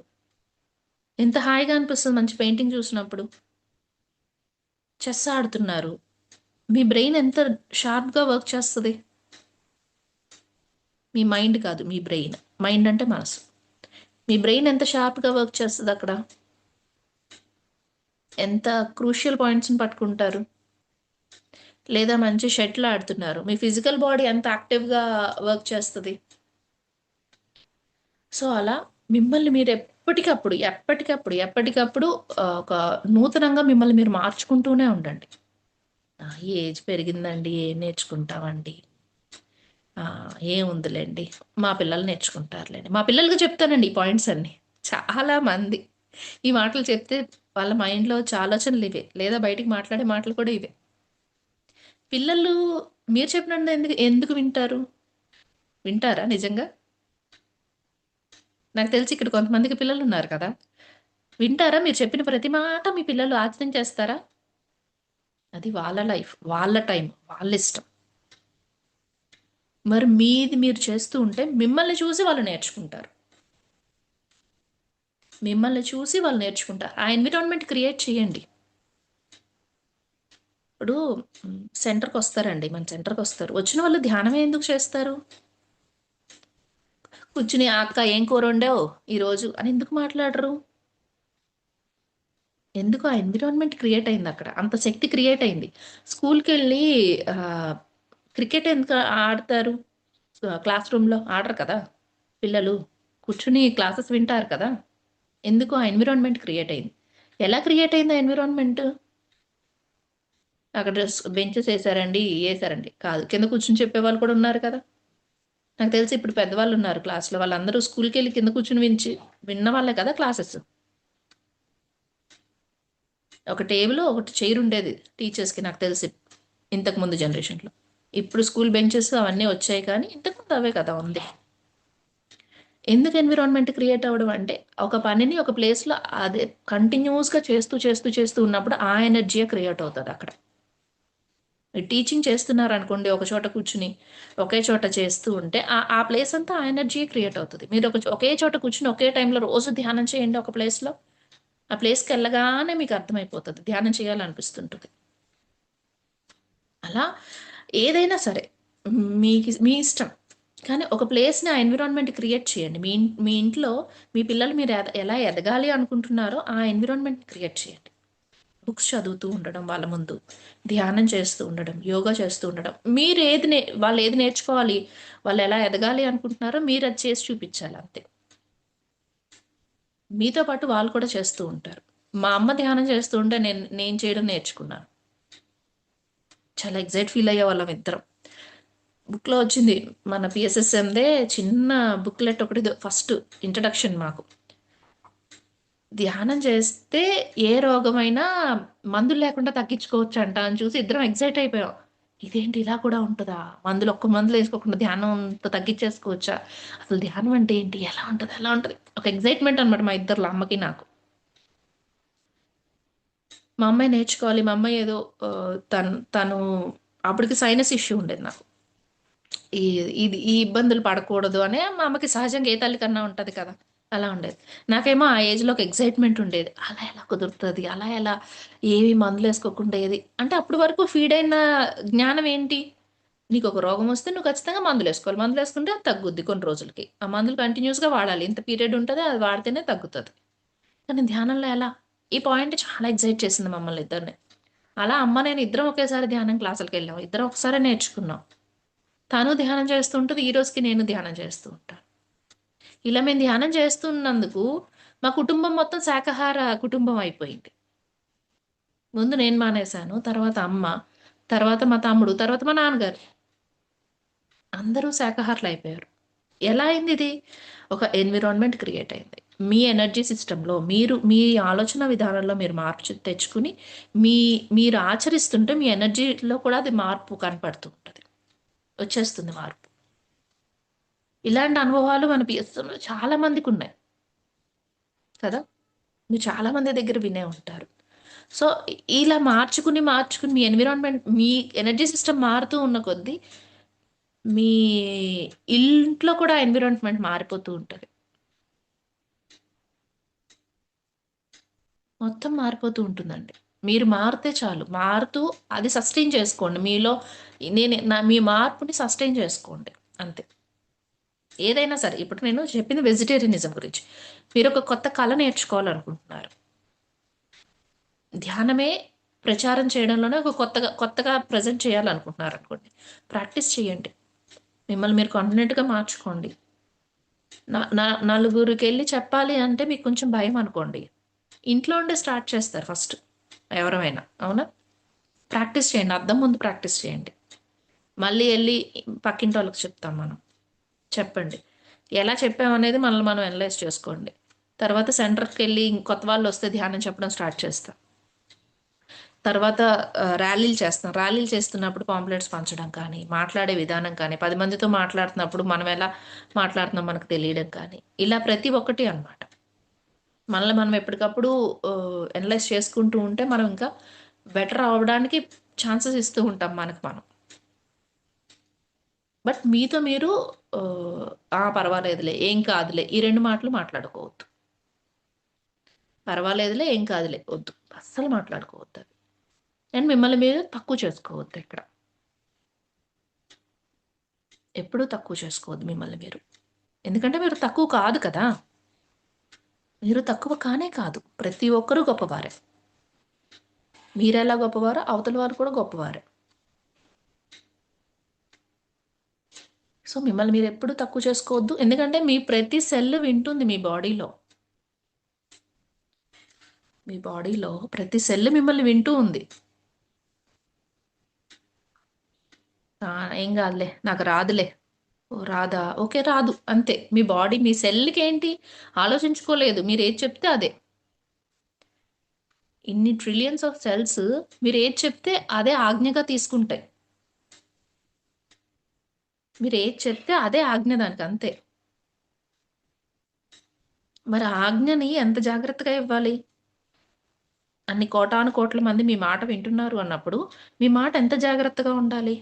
ఎంత హాయిగా అనిపిస్తుంది మంచి పెయింటింగ్ చూసినప్పుడు. చెస్ ఆడుతున్నారు, మీ బ్రెయిన్ ఎంత షార్ప్గా వర్క్ చేస్తుంది. మీ మైండ్ కాదు, మీ బ్రెయిన్. మైండ్ అంటే మనసు. మీ బ్రెయిన్ ఎంత షార్ప్గా వర్క్ చేస్తుంది అక్కడ. ఎంత క్రూషియల్ పాయింట్స్ని పట్టుకుంటారు. లేదా మంచి షటిల్ ఆడుతున్నారు, మీ ఫిజికల్ బాడీ ఎంత యాక్టివ్గా వర్క్ చేస్తుంది. సో అలా మిమ్మల్ని మీరు ఎప్పటికప్పుడు ఒక నూతనంగా మిమ్మల్ని మీరు మార్చుకుంటూనే ఉండండి. ఈ ఏజ్ పెరిగిందండి, ఏం నేర్చుకుంటామండి, ఏముందిలేండి, మా పిల్లలు నేర్చుకుంటారులేండి. మా పిల్లలకి చెప్తానండి ఈ పాయింట్స్ అన్నీ. చాలా మంది ఈ మాటలు చెప్తే వాళ్ళ మైండ్లో ఆలోచనలు ఇవే, లేదా బయటికి మాట్లాడే మాటలు కూడా ఇవే. పిల్లలు మీరు చెప్పినట్టు ఎందుకు ఎందుకు వింటారు? వింటారా నిజంగా? నాకు తెలిసి ఇక్కడ కొంతమందికి పిల్లలు ఉన్నారు కదా, వింటారా? మీరు చెప్పిన ప్రతి మాట మీ పిల్లలు ఆచరణ చేస్తారా? అది వాళ్ళ లైఫ్, వాళ్ళ టైం, వాళ్ళ ఇష్టం. మరి మీది మీరు చేస్తూ ఉంటే మిమ్మల్ని చూసి వాళ్ళు నేర్చుకుంటారు. మిమ్మల్ని చూసి వాళ్ళు నేర్చుకుంటారు. ఆ ఎన్విరాన్మెంట్ క్రియేట్ చేయండి. ఇప్పుడు సెంటర్కి వస్తారండి, మన సెంటర్కి వస్తారు. వచ్చిన వాళ్ళు ధ్యానం ఎందుకు చేస్తారు? కూర్చుని అక్క ఏం కూర వండావు ఈరోజు అని ఎందుకు మాట్లాడరు? ఎందుకు? ఆ ఎన్విరాన్మెంట్ క్రియేట్ అయింది అక్కడ, అంత శక్తి క్రియేట్ అయింది. స్కూల్కి వెళ్ళి క్రికెట్ ఎందుకు ఆడతారు? క్లాస్ రూమ్లో ఆడరు కదా పిల్లలు, కూర్చుని క్లాసెస్ వింటారు కదా. ఎందుకు? ఆ ఎన్విరాన్మెంట్ క్రియేట్ అయింది. ఎలా క్రియేట్ అయింది ఆ ఎన్విరాన్మెంట్? అక్కడ బెంచెస్ వేసారండి, వేసారండి కాదు, కింద కూర్చుని చెప్పే వాళ్ళు కూడా ఉన్నారు కదా. నాకు తెలిసి ఇప్పుడు పెద్దవాళ్ళు ఉన్నారు క్లాస్లో, వాళ్ళందరూ స్కూల్కి వెళ్ళి కింద కూర్చుని విన్న వాళ్ళే కదా క్లాసెస్. ఒక టేబుల్, ఒకటి చైర్ ఉండేది టీచర్స్కి నాకు తెలిసి ఇంతకుముందు జనరేషన్లో. ఇప్పుడు స్కూల్ బెంచెస్ అవన్నీ వచ్చాయి, కానీ ఇంతకుముందు అవే కదా ఉంది. ఎందుకు ఎన్విరాన్మెంట్ క్రియేట్ అవ్వడం అంటే, ఒక పనిని ఒక ప్లేస్లో అదే కంటిన్యూస్గా చేస్తూ ఉన్నప్పుడు ఆ ఎనర్జీయే క్రియేట్ అవుతుంది అక్కడ. టీచింగ్ చేస్తున్నారు అనుకోండి, ఒక చోట కూర్చుని ఒకే చోట చేస్తూ ఉంటే ఆ ప్లేస్ అంతా ఆ ఎనర్జీ క్రియేట్ అవుతుంది. మీరు ఒకే చోట కూర్చుని ఒకే టైంలో రోజు ధ్యానం చేయండి ఒక ప్లేస్లో. ఆ ప్లేస్కి వెళ్ళగానే మీకు అర్థమైపోతుంది, ధ్యానం చేయాలనిపిస్తుంటుంది. అలా ఏదైనా సరే మీ ఇష్టం, కానీ ఒక ప్లేస్ని, ఆ ఎన్విరాన్మెంట్ క్రియేట్ చేయండి. మీ ఇంట్లో మీ పిల్లలు మీరు ఎలా ఎదగాలి అనుకుంటున్నారో ఆ ఎన్విరాన్మెంట్ క్రియేట్ చేయండి. బుక్స్ చదువుతూ ఉండడం వాళ్ళ ముందు, ధ్యానం చేస్తూ ఉండడం, యోగా చేస్తూ ఉండడం. మీరు వాళ్ళు ఏది నేర్చుకోవాలి, వాళ్ళు ఎలా ఎదగాలి అనుకుంటున్నారో మీరు అది చేసి చూపించాలి అంతే. మీతో పాటు వాళ్ళు కూడా చేస్తూ ఉంటారు. మా అమ్మ ధ్యానం చేస్తూ ఉంటే నేను చేయడం నేర్చుకున్నాను. చాలా ఎగ్జైట్ ఫీల్ అయ్యే వాళ్ళం ఇద్దరం. బుక్లో వచ్చింది మన పిఎస్ఎస్ఎందే చిన్న బుక్లెట్ ఒకటి, ఫస్ట్ ఇంట్రడక్షన్ మాకు. ధ్యానం చేస్తే ఏ రోగమైనా మందులు లేకుండా తగ్గించుకోవచ్చు అంట అని చూసి ఇద్దరం ఎగ్జైట్ అయిపోయాం. ఇదేంటి ఇలా కూడా ఉంటుందా? మందులు వేసుకోకుండా ధ్యానం తగ్గించేసుకోవచ్చా? అసలు ధ్యానం అంటే ఏంటి? ఎలా ఉంటుంది? ఎలా ఉంటుంది? ఒక ఎగ్జైట్మెంట్ అనమాట మా ఇద్దరు, అమ్మకి నాకు. మా అమ్మాయి నేర్చుకోవాలి. మా అమ్మాయి ఏదో తను అప్పటికి సైనస్ ఇష్యూ ఉండేది నాకు. ఈ ఇబ్బందులు పడకూడదు అనే మా అమ్మకి సహజంగా ఏ తల్లి కన్నా ఉంటుంది కదా, అలా ఉండేది. నాకేమో ఆ ఏజ్లో ఒక ఎగ్జైట్మెంట్ ఉండేది. అలా ఎలా కుదురుతుంది, అలా ఎలా, ఏవి మందులు వేసుకోకుండా ఏది అంటే, అప్పటి వరకు ఫీడ్ అయిన జ్ఞానం ఏంటి? నీకు ఒక రోగం వస్తే నువ్వు ఖచ్చితంగా మందులు వేసుకోవాలి, మందులు వేసుకుంటే అది తగ్గుద్ది కొన్ని రోజులకి, ఆ మందులు కంటిన్యూస్గా వాడాలి, ఇంత పీరియడ్ ఉంటుంది, అది వాడితేనే తగ్గుతుంది. కానీ ధ్యానంలో ఎలా? ఈ పాయింట్ చాలా ఎగ్జైట్ చేసింది మమ్మల్ని ఇద్దరిని. అలా అమ్మ నేను ఇద్దరం ఒకేసారి ధ్యానం క్లాసులకి వెళ్ళాం. ఇద్దరం ఒకసారి నేర్చుకున్నాం. తను ధ్యానం చేస్తూ ఉంటుంది. ఈ రోజుకి నేను ధ్యానం చేస్తూ ఉంటాను. ఇలా మేము ధ్యానం చేస్తున్నందుకు మా కుటుంబం మొత్తం శాకాహార కుటుంబం అయిపోయింది. ముందు నేను మానేశాను. తర్వాత అమ్మ, తర్వాత మా తమ్ముడు, తర్వాత మా నాన్నగారు. అందరూ శాకాహారులు అయిపోయారు. ఎలా అయింది ఇది? ఒక ఎన్విరాన్మెంట్ క్రియేట్ అయింది. మీ ఎనర్జీ సిస్టంలో మీ ఆలోచన విధానంలో మీరు మార్పు తెచ్చుకుని మీరు ఆచరిస్తుంటే మీ ఎనర్జీలో కూడా అది మార్పు కనపడుతూ ఉంటుంది. వచ్చేస్తుంది మార్పు. ఇలాంటి అనుభవాలు మన పిఎస్‌లో చాలా మందికి ఉన్నాయి కదా! మీరు చాలా మంది దగ్గర వినే ఉంటారు. సో, ఇలా మార్చుకుని మీ ఎన్విరాన్మెంట్ మీ ఎనర్జీ సిస్టమ్ మారుతూ ఉన్న కొద్దీ మీ ఇంట్లో కూడా ఎన్విరాన్మెంట్ మారిపోతూ ఉంటది. మొత్తం మారిపోతూ ఉంటుందండి. మీరు మారితే చాలు. మారుతూ అది సస్టైన్ చేసుకోండి. మీలో మీ మార్పుని సస్టైన్ చేసుకోండి. అంతే. ఏదైనా సరే. ఇప్పుడు నేను చెప్పింది వెజిటేరియనిజం గురించి. మీరొక కొత్త కళ నేర్చుకోవాలనుకుంటున్నారు. ధ్యానమే ప్రచారం చేయడంలోనే ఒక కొత్తగా ప్రెజెంట్ చేయాలనుకుంటున్నారనుకోండి. ప్రాక్టీస్ చేయండి. మిమ్మల్ని మీరు కాన్ఫిడెంట్‌గా మార్చుకోండి. నలుగురికెళ్ళి చెప్పాలి అంటే మీకు కొంచెం భయం అనుకోండి. ఇంట్లో ఉండే స్టార్ట్ చేస్తారు ఫస్ట్ ఎవరమైనా. అవునా? ప్రాక్టీస్ చేయండి. అద్దం ముందు ప్రాక్టీస్ చేయండి. మళ్ళీ ఎళ్లి పక్కింటోళ్ళకి చెప్తాం మనం. చెప్పండి. ఎలా చెప్పామనేది మనల్ని మనం అనలైజ్ చేసుకోండి. తర్వాత సెంటర్‌కెళ్ళి కొత్త వాళ్ళొస్తే ధ్యానం చెప్పడం స్టార్ట్ చేస్తా. తర్వాత ర్యాలీలు చేస్తాం. ర్యాలీలు చేస్తున్నప్పుడు పాంప్లెట్స్ పంచడం కానీ, మాట్లాడే విధానం కానీ, 10 మందితో మాట్లాడుతున్నప్పుడు మనం ఎలా మాట్లాడుతున్నాం మనకు తెలియడం కానీ, ఇలా ప్రతి ఒక్కటి అన్నమాట. మనల్ని మనం ఎప్పటికప్పుడు అనలైజ్ చేసుకుంటూ ఉంటే మనం ఇంకా బెటర్ అవ్వడానికి ఛాన్సెస్ ఇస్తూ ఉంటాం మనకు మనం. బట్ మీతో మీరు పర్వాలేదులే, ఏం కాదులే ఈ 2 మాటలు మాట్లాడుకోవద్దు. పర్వాలేదులే, ఏం కాదులే వద్దు. అస్సలు మాట్లాడుకోవద్దది. అండ్ మిమ్మల్ని మీరు తక్కువ చేసుకోవద్దు ఇక్కడ. ఎప్పుడూ తక్కువ చేసుకోవద్దు మిమ్మల్ని మీరు. ఎందుకంటే మీరు తక్కువ కాదు కదా! మీరు తక్కువ కానే కాదు. ప్రతి ఒక్కరు గొప్పవారే. మీరెలా గొప్పవారో అవతల వారు కూడా గొప్పవారే. సో, మిమ్మల్ని మీరెప్పుడూ తక్కువ చేసుకోవద్దు. ఎందుకంటే మీ ప్రతి సెల్ వింటుంది మీ బాడీలో. మీ బాడీలో ప్రతి సెల్ మిమ్మల్ని వింటూ ఉంది. ఏం గాదులే, నాకు రాదులే. ఓహ్! రాదా? ఓకే. రాదు. అంతే. మీ బాడీ మీ సెల్‌కేంటి ఆలోచించుకోలేదు. మీరేది చెప్తే అదే. ఇన్ని ట్రిలియన్స్ ఆఫ్ సెల్స్ మీరేది చెప్తే అదే ఆజ్ఞగా తీసుకుంటాయి. మీరేది చెప్తే అదే ఆజ్ఞ దానికంతే. మరి ఆ ఆజ్ఞని ఎంత జాగ్రత్తగా ఇవ్వాలి? అన్ని కోటాను కోట్ల మంది మీ మాట వింటున్నారు అన్నప్పుడు, మీ మాట ఎంత జాగ్రత్తగా ఉండాలి?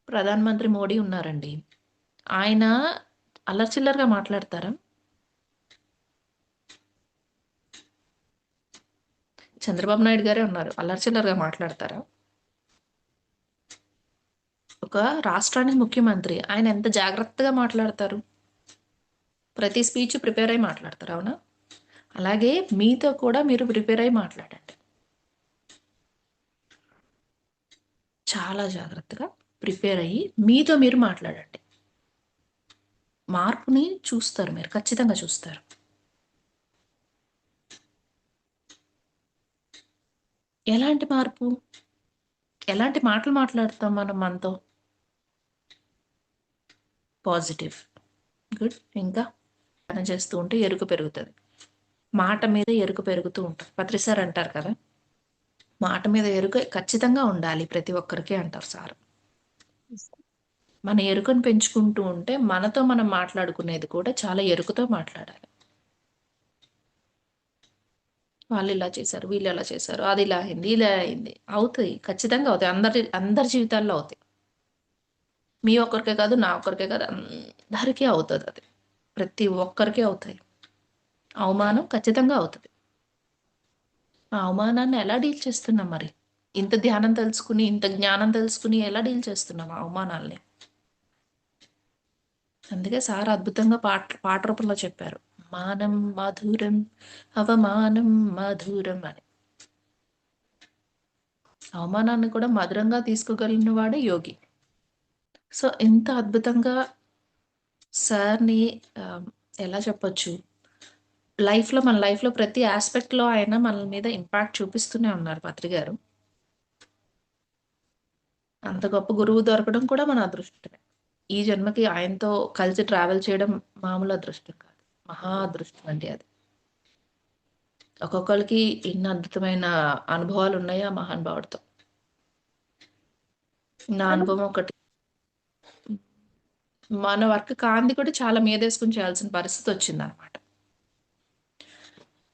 ప్రధాన మంత్రి మోడీ ఉన్నారండి. ఆయన అల్లరి చిల్లరగా మాట్లాడతారా? చంద్రబాబు నాయుడు గారే ఉన్నారు. అల్లరి చిల్లరగా మాట్లాడతారా? ఒక రాష్ట్రానికి ముఖ్యమంత్రి. ఆయన ఎంత జాగ్రత్తగా మాట్లాడతారు. ప్రతి స్పీచ్ ప్రిపేర్ అయ్యి మాట్లాడతారు. అవునా? అలాగే మీతో కూడా మీరు ప్రిపేర్ అయ్యి మాట్లాడండి. చాలా జాగ్రత్తగా ప్రిపేర్ అయ్యి మీతో మీరు మాట్లాడండి. మార్పుని చూస్తారు మీరు. ఖచ్చితంగా చూస్తారు. ఎలాంటి మార్పు? ఎలాంటి మాటలు మాట్లాడతాం మనం మనతో? పాజిటివ్. గుడ్. ఇంకా ధ్యానం చేస్తూ ఉంటే ఎరుక పెరుగుతది. మాట మీద ఎరుక పెరుగుతూ ఉంటది. పత్రి సార్ అంటారు కదా! మాట మీద ఎరుక ఖచ్చితంగా ఉండాలి ప్రతి ఒక్కరికి అంటారు సారు. మన ఎరుకను పెంచుకుంటూ ఉంటే మనతో మనం మాట్లాడుకునేది కూడా చాలా ఎరుకతో మాట్లాడాలి. వాళ్ళిలా చేశారు, వీళ్ళలా చేశారు, అది ఇలా అయింది, ఇలా అయింది. అవుతాయి. ఖచ్చితంగా అవుతాయి. అందరి జీవితాల్లో అవుతాయి. మీ ఒక్కరికే కాదు, నా ఒక్కరికే కాదు, అందరికీ అవుతదది. ప్రతి ఒక్కరికి అవుతాయి. అవమానం ఖచ్చితంగా అవుతది. ఆ అవమానాన్ని ఎలా డీల్ చేస్తున్నాం మరి? ఇంత ధ్యానం తెలుసుకుని, ఇంత జ్ఞానం తెలుసుకుని ఎలా డీల్ చేస్తున్నాం ఆ అవమానాల్ని? అందుకే సార్ అద్భుతంగా పాట రూపంలో చెప్పారు. మానం మధురం అవమానం మధురం అని. అవమానాన్ని కూడా మధురంగా తీసుకోగలిగిన వాడే యోగి. సో ఎంత అద్భుతంగా సార్ని ఎలా చెప్పొచ్చు, మన లైఫ్లో ప్రతి ఆస్పెక్ట్లో ఆయన మన మీద ఇంపాక్ట్ చూపిస్తూనే ఉన్నారు పత్రి గారు. అంత గొప్ప గురువు దొరకడం కూడా మన అదృష్టమే. ఈ జన్మకి ఆయనతో కలిసి ట్రావెల్ చేయడం మామూలు అదృష్టం కాదు, మహా అదృష్టం అండి అది. ఒక్కొక్కరికి ఎన్ని అద్భుతమైన అనుభవాలు ఉన్నాయో ఆ మహానుభావుడితో. నా అనుభవం ఒకటి, మన వర్క్ కాంతి కూడా చాలా మీదేసుకుని చేయాల్సిన పరిస్థితి వచ్చింది అనమాట.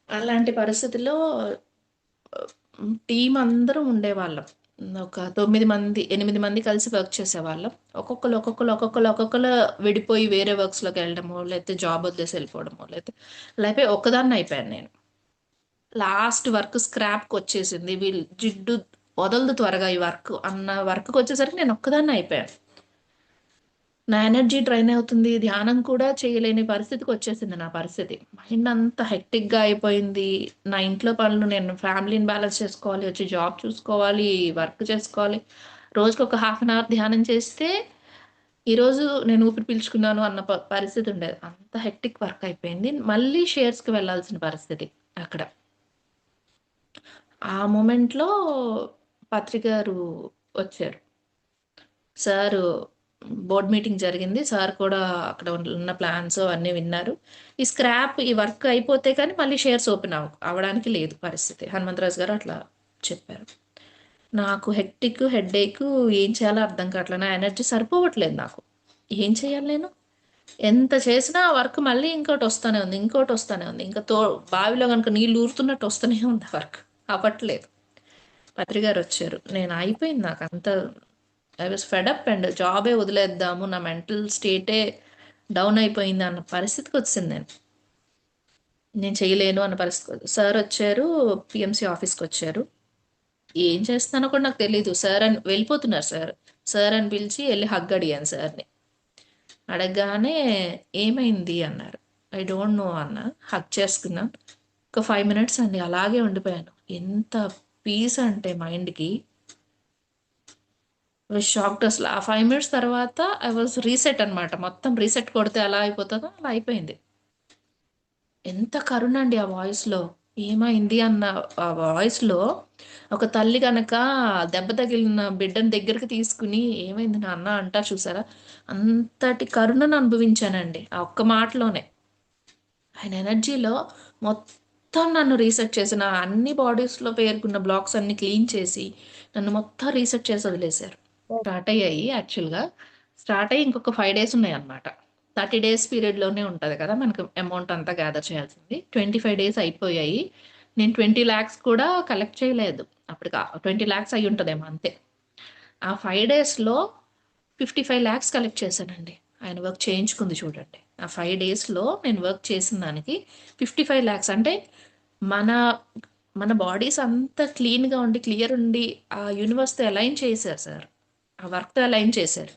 అలాంటి పరిస్థితిలో టీం అందరం ఉండేవాళ్ళం. ఒక 9 మంది 8 మంది కలిసి వర్క్ చేసేవాళ్ళం. ఒక్కొక్కరు విడిపోయి వేరే వర్క్స్‌లోకి వెళ్ళడమో, లేకపోతే జాబ్ వదిలేసి వెళ్ళిపోవడమో, లేకపోతే ఒక్కదాన్నే అయిపోయాను నేను. లాస్ట్ వర్క్ స్క్రాప్‌కి వచ్చేసింది. వీళ్ళు జిడ్డు వదలదు త్వరగా ఈ వర్క్ అన్న వర్క్‌కి వచ్చేసరికి నేను ఒక్కదాన్నే అయిపోయాను. నా ఎనర్జీ డ్రైన్ అవుతుంది. ధ్యానం కూడా చేయలేని పరిస్థితికి వచ్చేసింది నా పరిస్థితి. మైండ్ అంతా హెక్టిక్‌గా అయిపోయింది. నా ఇంట్లో పనులు, నేను ఫ్యామిలీని బ్యాలెన్స్ చేసుకోవాలి, వచ్చి జాబ్ చూసుకోవాలి, వర్క్ చేసుకోవాలి. రోజుకొక హాఫ్ అన్ అవర్ ధ్యానం చేస్తే, ఈరోజు నేను ఊపిరి పీల్చుకున్నాను అన్న పరిస్థితి ఉండేది. అంత హెక్టిక్ వర్క్ అయిపోయింది. మళ్ళీ షేర్స్‌కి వెళ్ళాల్సిన పరిస్థితి అక్కడ. ఆ మొమెంట్‌లో పత్రి గారు వచ్చారు. సారు బోర్డ్ మీటింగ్ జరిగింది. సార్ కూడా అక్కడ ఉన్న ప్లాన్స్ అవన్నీ విన్నారు. ఈ వర్క్ అయిపోతే కానీ మళ్ళీ షేర్స్ ఓపెన్ అవ్వడానికి లేదు పరిస్థితి. హనుమంతరాజు గారు అట్లా చెప్పారు. నాకు హెడ్‌ఏక్, ఏం చేయాలో అర్థం కావట్లేదు. నా ఎనర్జీ సరిపోవట్లేదు నాకు. ఏం చేయాలి నేను? ఎంత చేసినా ఆ వర్క్ మళ్ళీ ఇంకోటి వస్తానే ఉంది. ఇంకా బావిలో గనుక నీళ్ళు ఊరుతున్నట్టు వస్తూనే ఉంది ఆ వర్క్. అవ్వట్లేదు. పత్రి గారు వచ్చారు. నేను అయిపోయింది, నాకంత I was fed up and జాబే వదిలేద్దాము, నా మెంటల్ స్టేటే డౌన్ అయిపోయింది అన్న పరిస్థితికి వచ్చింది నేను చేయలేను అన్న పరిస్థితి. సార్ వచ్చారు, పిఎంసి ఆఫీస్కి వచ్చారు. ఏం చేస్తానో కూడా నాకు తెలియదు. సార్ అని వెళ్ళిపోతున్నారు. సార్ అని పిలిచి వెళ్ళి హగ్ అడిగాను సార్ని. అడగగానే ఏమైంది అన్నారు. ఐ డోంట్ నో అన్న. హగ్ చేసుకున్నాను. ఒక 5 మినిట్స్ అండి అలాగే ఉండిపోయాను. ఎంత పీస్ అంటే మైండ్కి షాక్డ్ అసలు. ఆ 5 మినిట్స్ తర్వాత ఐ వాజ్ రీసెట్ అనమాట. మొత్తం రీసెట్ కొడితే ఎలా అయిపోతుందో అలా అయిపోయింది. ఎంత కరుణ అండి ఆ వాయిస్లో. ఏమైంది అన్న ఆ వాయిస్లో ఒక తల్లి కనుక దెబ్బ తగిలిన బిడ్డను దగ్గరికి తీసుకుని ఏమైంది నాన్న అంటా చూసారా, అంతటి కరుణను అనుభవించానండి ఆ ఒక్క మాటలోనే. ఆయన ఎనర్జీలో మొత్తం నన్ను రీసెట్ చేసి, నా అన్ని బాడీస్లో పేరుకున్న బ్లాక్స్ అన్ని క్లీన్ చేసి నన్ను మొత్తం రీసెట్ చేసి వదిలేశారు. స్టార్ట్ అయ్యాయి యాక్చువల్గా. స్టార్ట్ అయ్యి ఇంకొక 5 డేస్ ఉన్నాయి అనమాట. 30 డేస్ పీరియడ్లోనే ఉంటుంది కదా మనకు అమౌంట్ అంతా గ్యాదర్ చేయాల్సింది. 25 డేస్ అయిపోయాయి. నేను 20 lakhs కూడా కలెక్ట్ చేయలేదు అప్పటికి. 20 lakhs అయ్యి ఉంటుందేమో అంతే. ఆ 5 డేస్లో 55 lakhs కలెక్ట్ చేశానండి. ఆయన వర్క్ చేయించుకుంది చూడండి. ఆ 5 డేస్లో నేను వర్క్ చేసిన దానికి 55 lakhs అంటే మన మన బాడీస్ అంతా క్లీన్గా ఉండి క్లియర్ ఉండి ఆ యూనివర్స్తో అలైన్ చేశారు సార్. ఆ వర్క్‌తో అలైన్ చేశారు.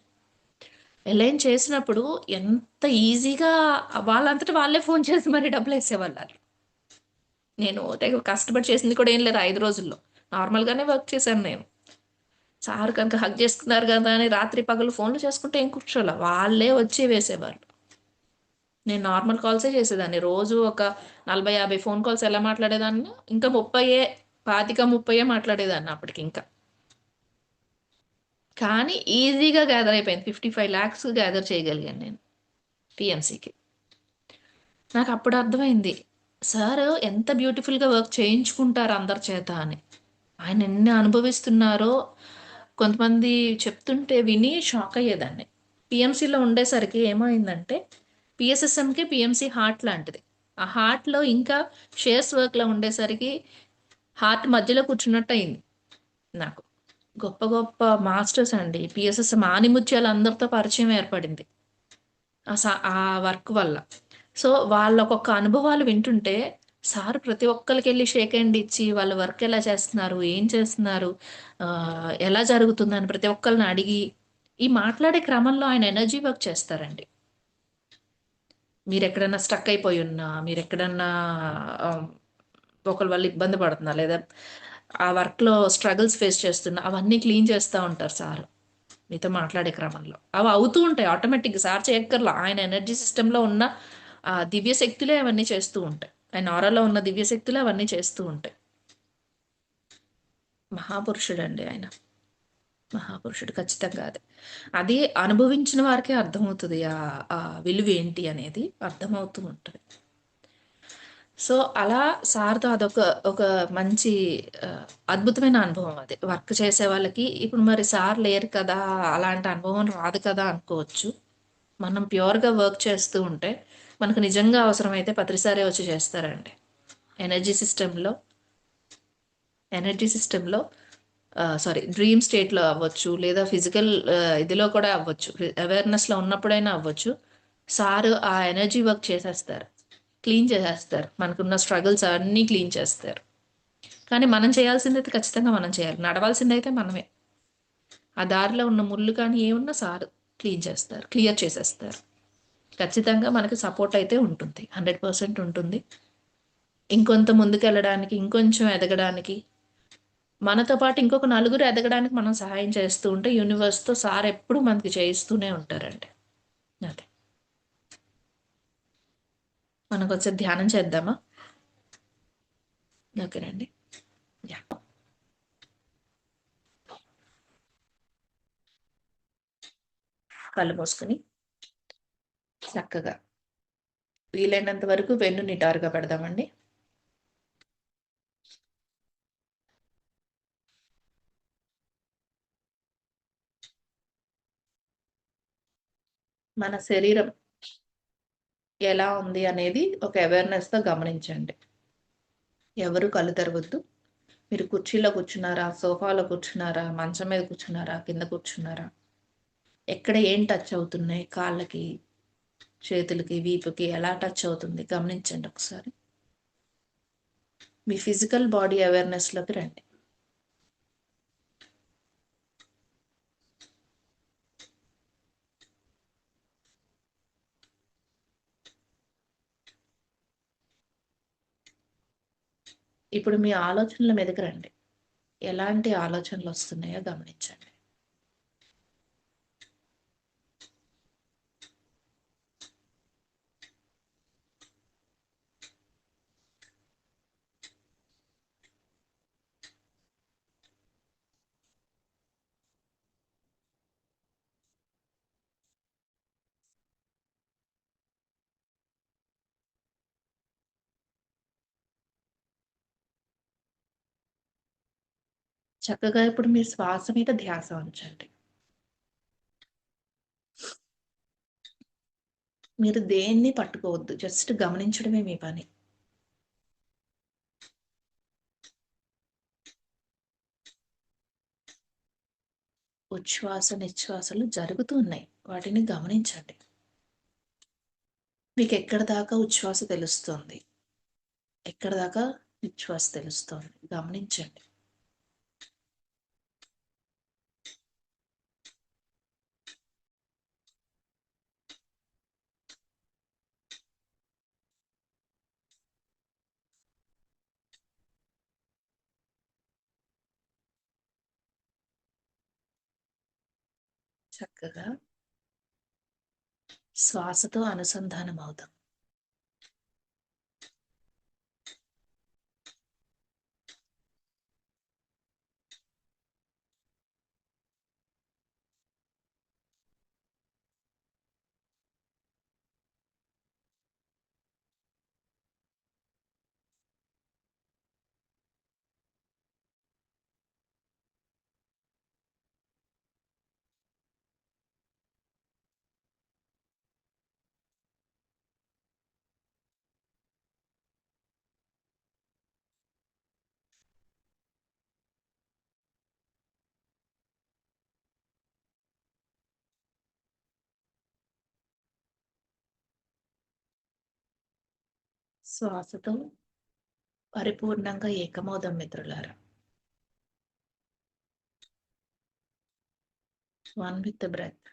అలైన్ చేసినప్పుడు ఎంత ఈజీగా వాళ్ళంతట వాళ్ళే ఫోన్ చేసి మరి డబ్బులేసేవాళ్ళాళ్ళు. నేను తెగ కష్టపడి చేసింది కూడా ఏం లేదు 5 రోజుల్లో. నార్మల్‌గానే వర్క్ చేశాను నేను. సార్ కనుక హగ్ చేసుకున్నారు కదా అని రాత్రి పగలు ఫోన్‌లు చేసుకుంటే ఏం కూర్చోలా. వాళ్ళే వచ్చి వేసేవాళ్ళు. నేను నార్మల్ కాల్సే చేసేదాన్ని. రోజు ఒక 40, 50 ఫోన్ కాల్స్ ఎలా మాట్లాడేదాన్నో ఇంకా 25, 30 మాట్లాడేదాన్ని అప్పటికింకా. కానీ ఈజీగా గ్యాదర్ అయిపోయింది. 55 lakhs గ్యాదర్ చేయగలిగాను నేను పిఎంసికి. నాకు అప్పుడు అర్థమైంది సార్ ఎంత బ్యూటిఫుల్గా వర్క్ చేయించుకుంటారు అందరి చేత అని. ఆయన ఎన్ని అనుభవిస్తున్నారో కొంతమంది చెప్తుంటే విని షాక్ అయ్యేదాన్ని. పిఎంసిలో ఉండేసరికి ఏమైందంటే పిఎస్ఎస్ఎంకి పిఎంసి హార్ట్ లాంటిది. ఆ హార్ట్లో ఇంకా షేర్స్ వర్క్లో ఉండేసరికి హార్ట్ మధ్యలో కూర్చున్నట్టు అయింది నాకు. గొప్ప గొప్ప మాస్టర్స్ అండి. పిఎస్ఎస్ఎం ఆనిముత్యాలు అందరితో పరిచయం ఏర్పడింది ఆ వర్క్ వల్ల. సో వాళ్ళ ఒక్కొక్క అనుభవాలు వింటుంటే సార్ ప్రతి ఒక్కరికి వెళ్ళి షేక్ హ్యాండ్ ఇచ్చి వాళ్ళ వర్క్ ఎలా చేస్తున్నారు, ఏం చేస్తున్నారు, ఎలా జరుగుతుందని ప్రతి ఒక్కరిని అడిగి ఈ మాట్లాడే క్రమంలో ఆయన ఎనర్జీ వర్క్ చేస్తారండి. మీరెక్కడన్నా స్టక్ అయిపోయి ఉన్నా, మీరెక్కడన్నా ఒకళ్ళ వల్ల ఇబ్బంది పడుతున్నా, లేదా ఆ వర్క్‌లో స్ట్రగుల్స్ ఫేస్ చేస్తున్నా, అవన్నీ క్లీన్ చేస్తా ఉంటారు సారు. మీతో మాట్లాడే క్రమంలో. అవి అవుతూ ఉంటాయి ఆటోమేటిక్‌గా. సార్ చేయక్కర్లా. ఆయన ఎనర్జీ సిస్టమ్‌లో ఉన్న దివ్య శక్తులే అవన్నీ చేస్తూ ఉంటాయి. ఆయన ఆరాలో ఉన్న దివ్య శక్తులే అవన్నీ చేస్తూ ఉంటాయి. మహాపురుషుడండి ఆయన. మహాపురుషుడు ఖచ్చితంగా అది. అది అనుభవించిన వారికే అర్థమవుతది. ఆ విలువేంటి అనేది అర్థమవుతూ ఉంటది. సో, అలా సార్‌తో అదొక ఒక మంచి అద్భుతమైన అనుభవం అది. వర్క్ చేసే వాళ్ళకి ఇప్పుడు మరి సార్ లేరు కదా! అలాంటి అనుభవం రాదు కదా! అనుకోవచ్చు. మనం ప్యూర్‌గా వర్క్ చేస్తూ ఉంటే, మనకు నిజంగా అవసరమైతే పత్రిసారే వచ్చి చేస్తారండి. ఎనర్జీ సిస్టమ్‌లో ఎనర్జీ సిస్టమ్‌లో సారీ డ్రీమ్ స్టేట్‌లో అవ్వచ్చు, లేదా ఫిజికల్ ఇదిలో కూడా అవ్వచ్చు. అవేర్‌నెస్‌లో ఉన్నప్పుడైనా అవ్వచ్చు. సారు ఆ ఎనర్జీ వర్క్ చేసేస్తారు. క్లీన్ చేసేస్తారు. మనకున్న స్ట్రగుల్స్ అన్నీ క్లీన్ చేస్తారు. కానీ మనం చేయాల్సిందైతే ఖచ్చితంగా మనం చేయాలి. నడవాల్సిందైతే మనమే. ఆ దారిలో ఉన్న ముళ్ళు కానీ ఏమున్నా సారు క్లీన్ చేస్తారు. క్లియర్ చేసేస్తారు. ఖచ్చితంగా మనకి సపోర్ట్ అయితే ఉంటుంది. 100% ఉంటుంది. ఇంకొంత ముందుకెళ్ళడానికి, ఇంకొంచెం ఎదగడానికి, మనతో పాటు ఇంకొక నలుగురు ఎదగడానికి మనం సహాయం చేస్తూ ఉంటే యూనివర్స్‌తో సార్ ఎప్పుడు మనకి చేయిస్తూనే ఉంటారండి. అదే. మనం కొంచెం ధ్యానం చేద్దామా? ఓకేనండి. యాహ్! కళ్ళు మూసుకొని చక్కగా వీలైనంత వరకు వెన్ను నిటారుగా పెడదామండి. మన శరీరం ఎలా ఉంది అనేది ఒక అవేర్‌నెస్‌తో గమనించండి. ఎవరు కళ్ళు తెరవద్దు. మీరు కుర్చీలో కూర్చున్నారా? సోఫాలో కూర్చున్నారా? మంచం మీద కూర్చున్నారా? కింద కూర్చున్నారా? ఎక్కడ ఏం టచ్ అవుతున్నాయి? కాళ్ళకి, చేతులకి, వీపుకి ఎలా టచ్ అవుతుంది గమనించండి ఒకసారి. మీ ఫిజికల్ బాడీ అవేర్‌నెస్‌లోకి రండి. ఇప్పుడు మీ ఆలోచనల మీదకి రండి. ఎలాంటి ఆలోచనలొస్తున్నాయో గమనించండి. చక్కగా ఇప్పుడు మీ శ్వాస మీద ధ్యాస ఉంచండి. మీరు దేన్ని పట్టుకోవద్దు. జస్ట్ గమనించడమే మీ పని. ఉచ్ఛ్వాస, నిశ్వాసలు జరుగుతున్నాయి. వాటిని గమనించండి. మీకెక్కడి దాకా ఉచ్ఛ్వాస తెలుస్తోంది? ఎక్కడి దాకా నిశ్వాస తెలుస్తోంది? గమనించండి. చక్కగా శ్వాసతో అనుసంధానం అవుదాం. శ్వాసతో పరిపూర్ణంగా ఏకమవుదాం మిత్రులారా. One with the breath.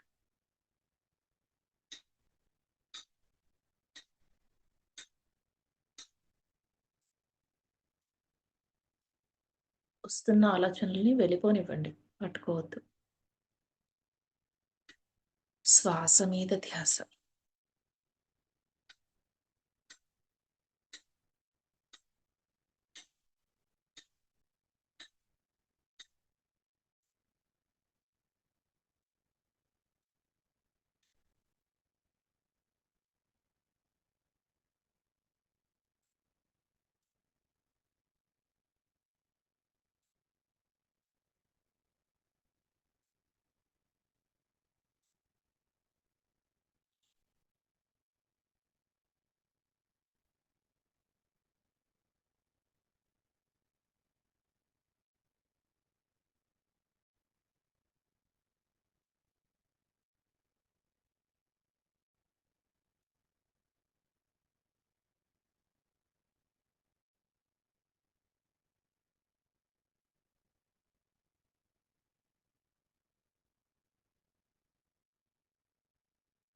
వస్తున్న ఆలోచనల్ని వెళ్ళిపోనివ్వండి. పట్టుకోవద్దు. శ్వాస మీద ధ్యాస.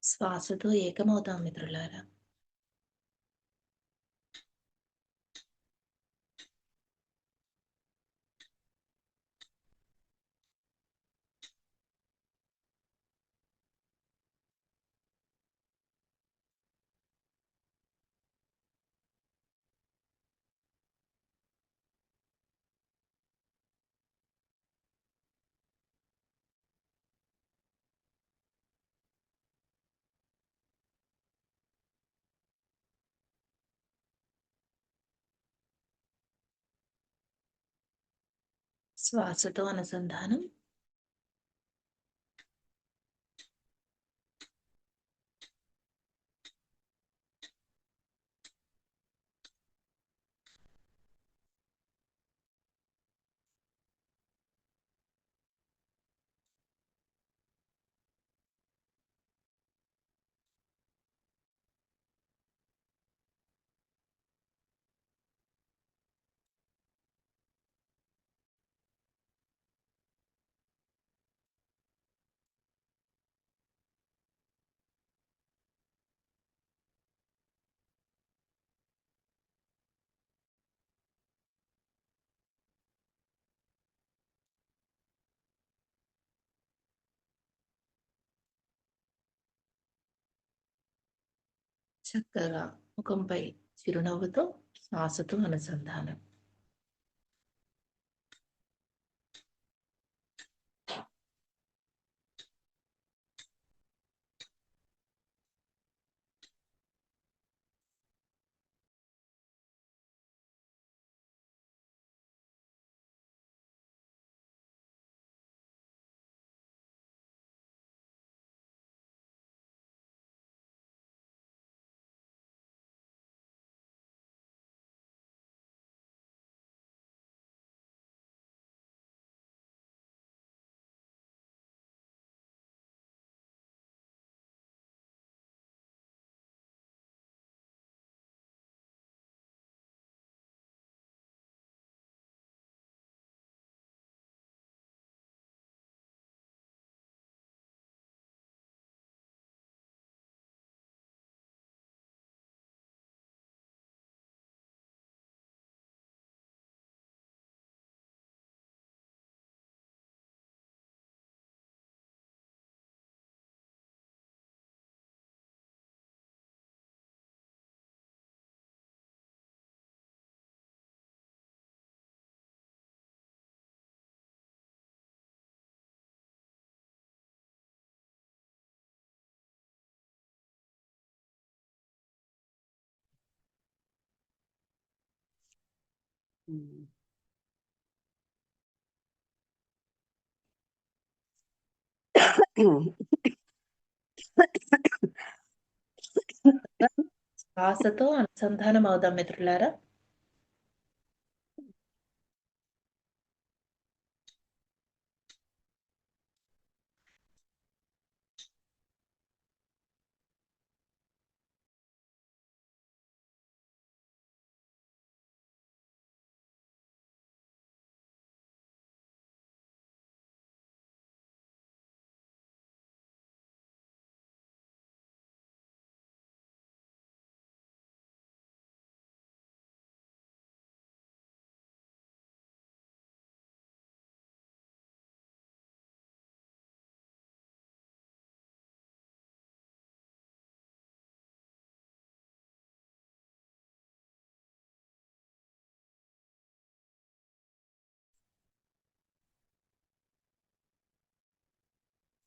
శ్వాసతో ఏకమవుతాం మిత్రులారా. శ్వాసతో అనుసంధానం. చక్కగా ముఖంపై చిరునవ్వుతో శ్వాసతో అనుసంధానం. శ్వాసతో అనుసంధానం అవుదాం మిత్రులారా.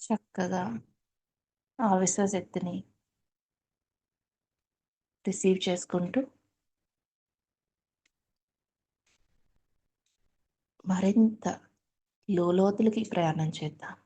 చక్కగా ఆ విశ్వశక్తిని రిసీవ్ చేసుకుంటూ మరింత లోతులకి ప్రయాణం చేద్దాం.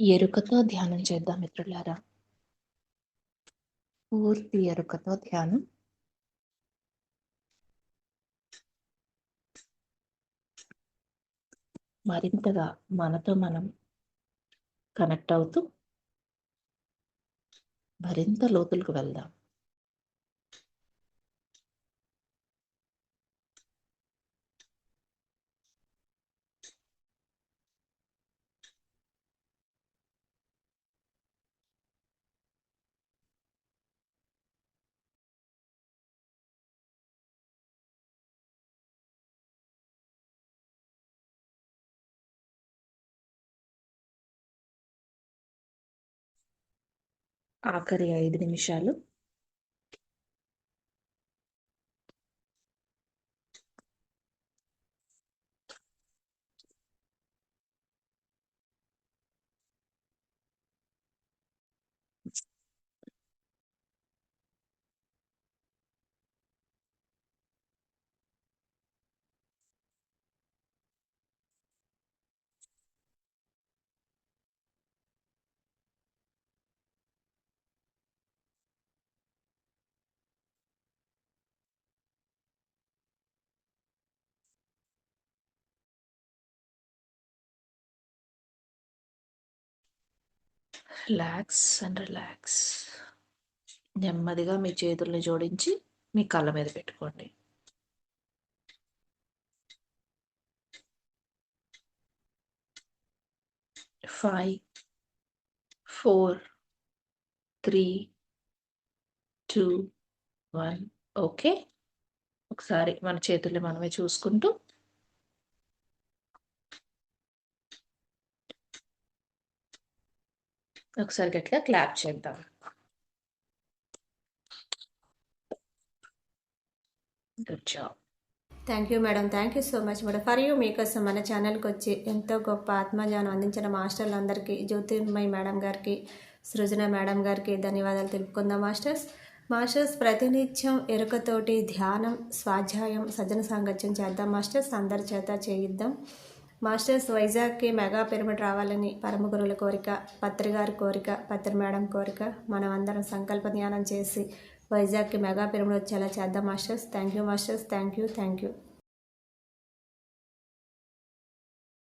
ఎరుకతో ధ్యానం చేద్దాం మిత్రులారా. పూర్తి ఎరుకతో ధ్యానం. మరింతగా మనతో మనం కనెక్ట్ అవుతూ మరింత లోతులకు వెళ్దాం. ఆఖరి 5 నిమిషాలు. Relax and relax. నెమ్మదిగా మీ చేతుల్ని జోడించి మీ కళ్ళ మీద పెట్టుకోండి. 5, 4, 3, 2, 1. ఓకే. ఒకసారి మన చేతుల్ని మనమే చూసుకుంటూ ఒకసారి గట్టిగా క్లాప్ చేద్దాం. Good job. Thank you madam. Thank you so much madam. For you మీకోసం మన ఛానల్కి వచ్చి ఎంతో గొప్ప ఆత్మజ్ఞానం అందించిన మాస్టర్లందరికీ, జ్యోతిర్మయి మేడం గారికి, సృజన మేడం గారికి ధన్యవాదాలు తెలుపుకుందాం మాస్టర్స్. మాస్టర్స్ ప్రతినిత్యం ఎరుకతోటి ధ్యానం, స్వాధ్యాయం, సజ్జన సాంగత్యం చేద్దాం మాస్టర్స్. అందరి చేత చేయిద్దాం మాస్టర్స్. వైజాగ్కి మెగా పిరమిడ్ రావాలని పరమ గురువుల కోరిక, పత్రి గారి కోరిక, పత్రి మేడం కోరిక. మనం అందరం సంకల్ప ధ్యానం చేసి వైజాగ్కి మెగా పిరమిడ్ వచ్చేలా చేద్దాం masters. Thank you masters. Thank you.